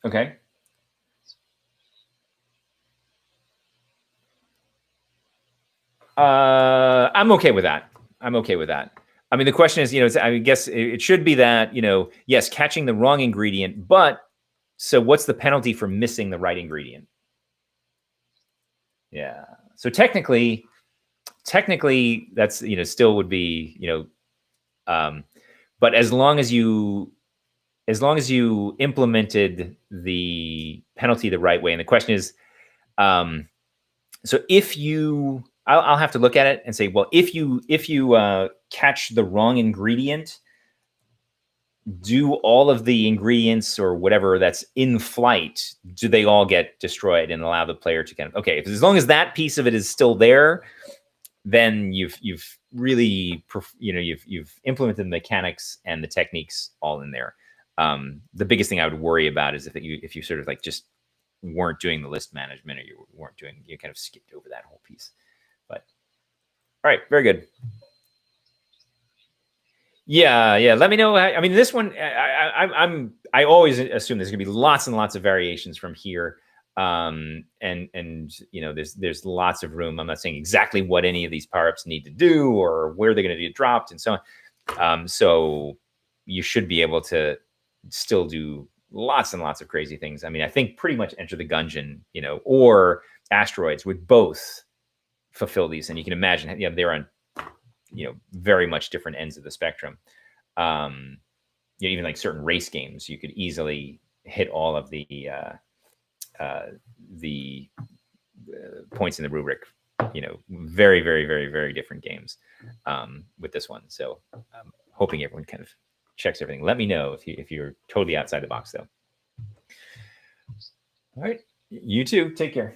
Speaker 1: Okay. I'm okay with that. I mean, the question is, I guess it should be that, yes, catching the wrong ingredient, but so what's the penalty for missing the right ingredient? Yeah. So technically, that's, still would be, but as long as you implemented the penalty the right way, and the question is, so if you, I'll have to look at it and say, well, if you catch the wrong ingredient, do all of the ingredients or whatever that's in flight, do they all get destroyed and allow the player to kind of, okay, as long as that piece of it is still there, then you've really, you've implemented the mechanics and the techniques all in there. The biggest thing I would worry about is if you sort of like just weren't doing the list management, or you kind of skipped over that whole piece. But all right, very good. Yeah. Let me know. I mean, this one, I always assume there's gonna be lots and lots of variations from here. And there's lots of room. I'm not saying exactly what any of these power-ups need to do or where they're going to get dropped and so on. So you should be able to still do lots and lots of crazy things. I mean, I think pretty much Enter the Gungeon, or Asteroids would both fulfill these. And you can imagine, they're on, very much different ends of the spectrum. Even like certain race games, you could easily hit all of the points in the rubric. Very, very, very, very different games with this one. So I'm hoping everyone kind of checks everything. Let me know if you're totally outside the box, though. All right, you too. Take care.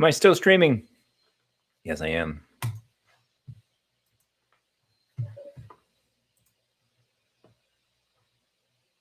Speaker 1: Am I still streaming? Yes, I am.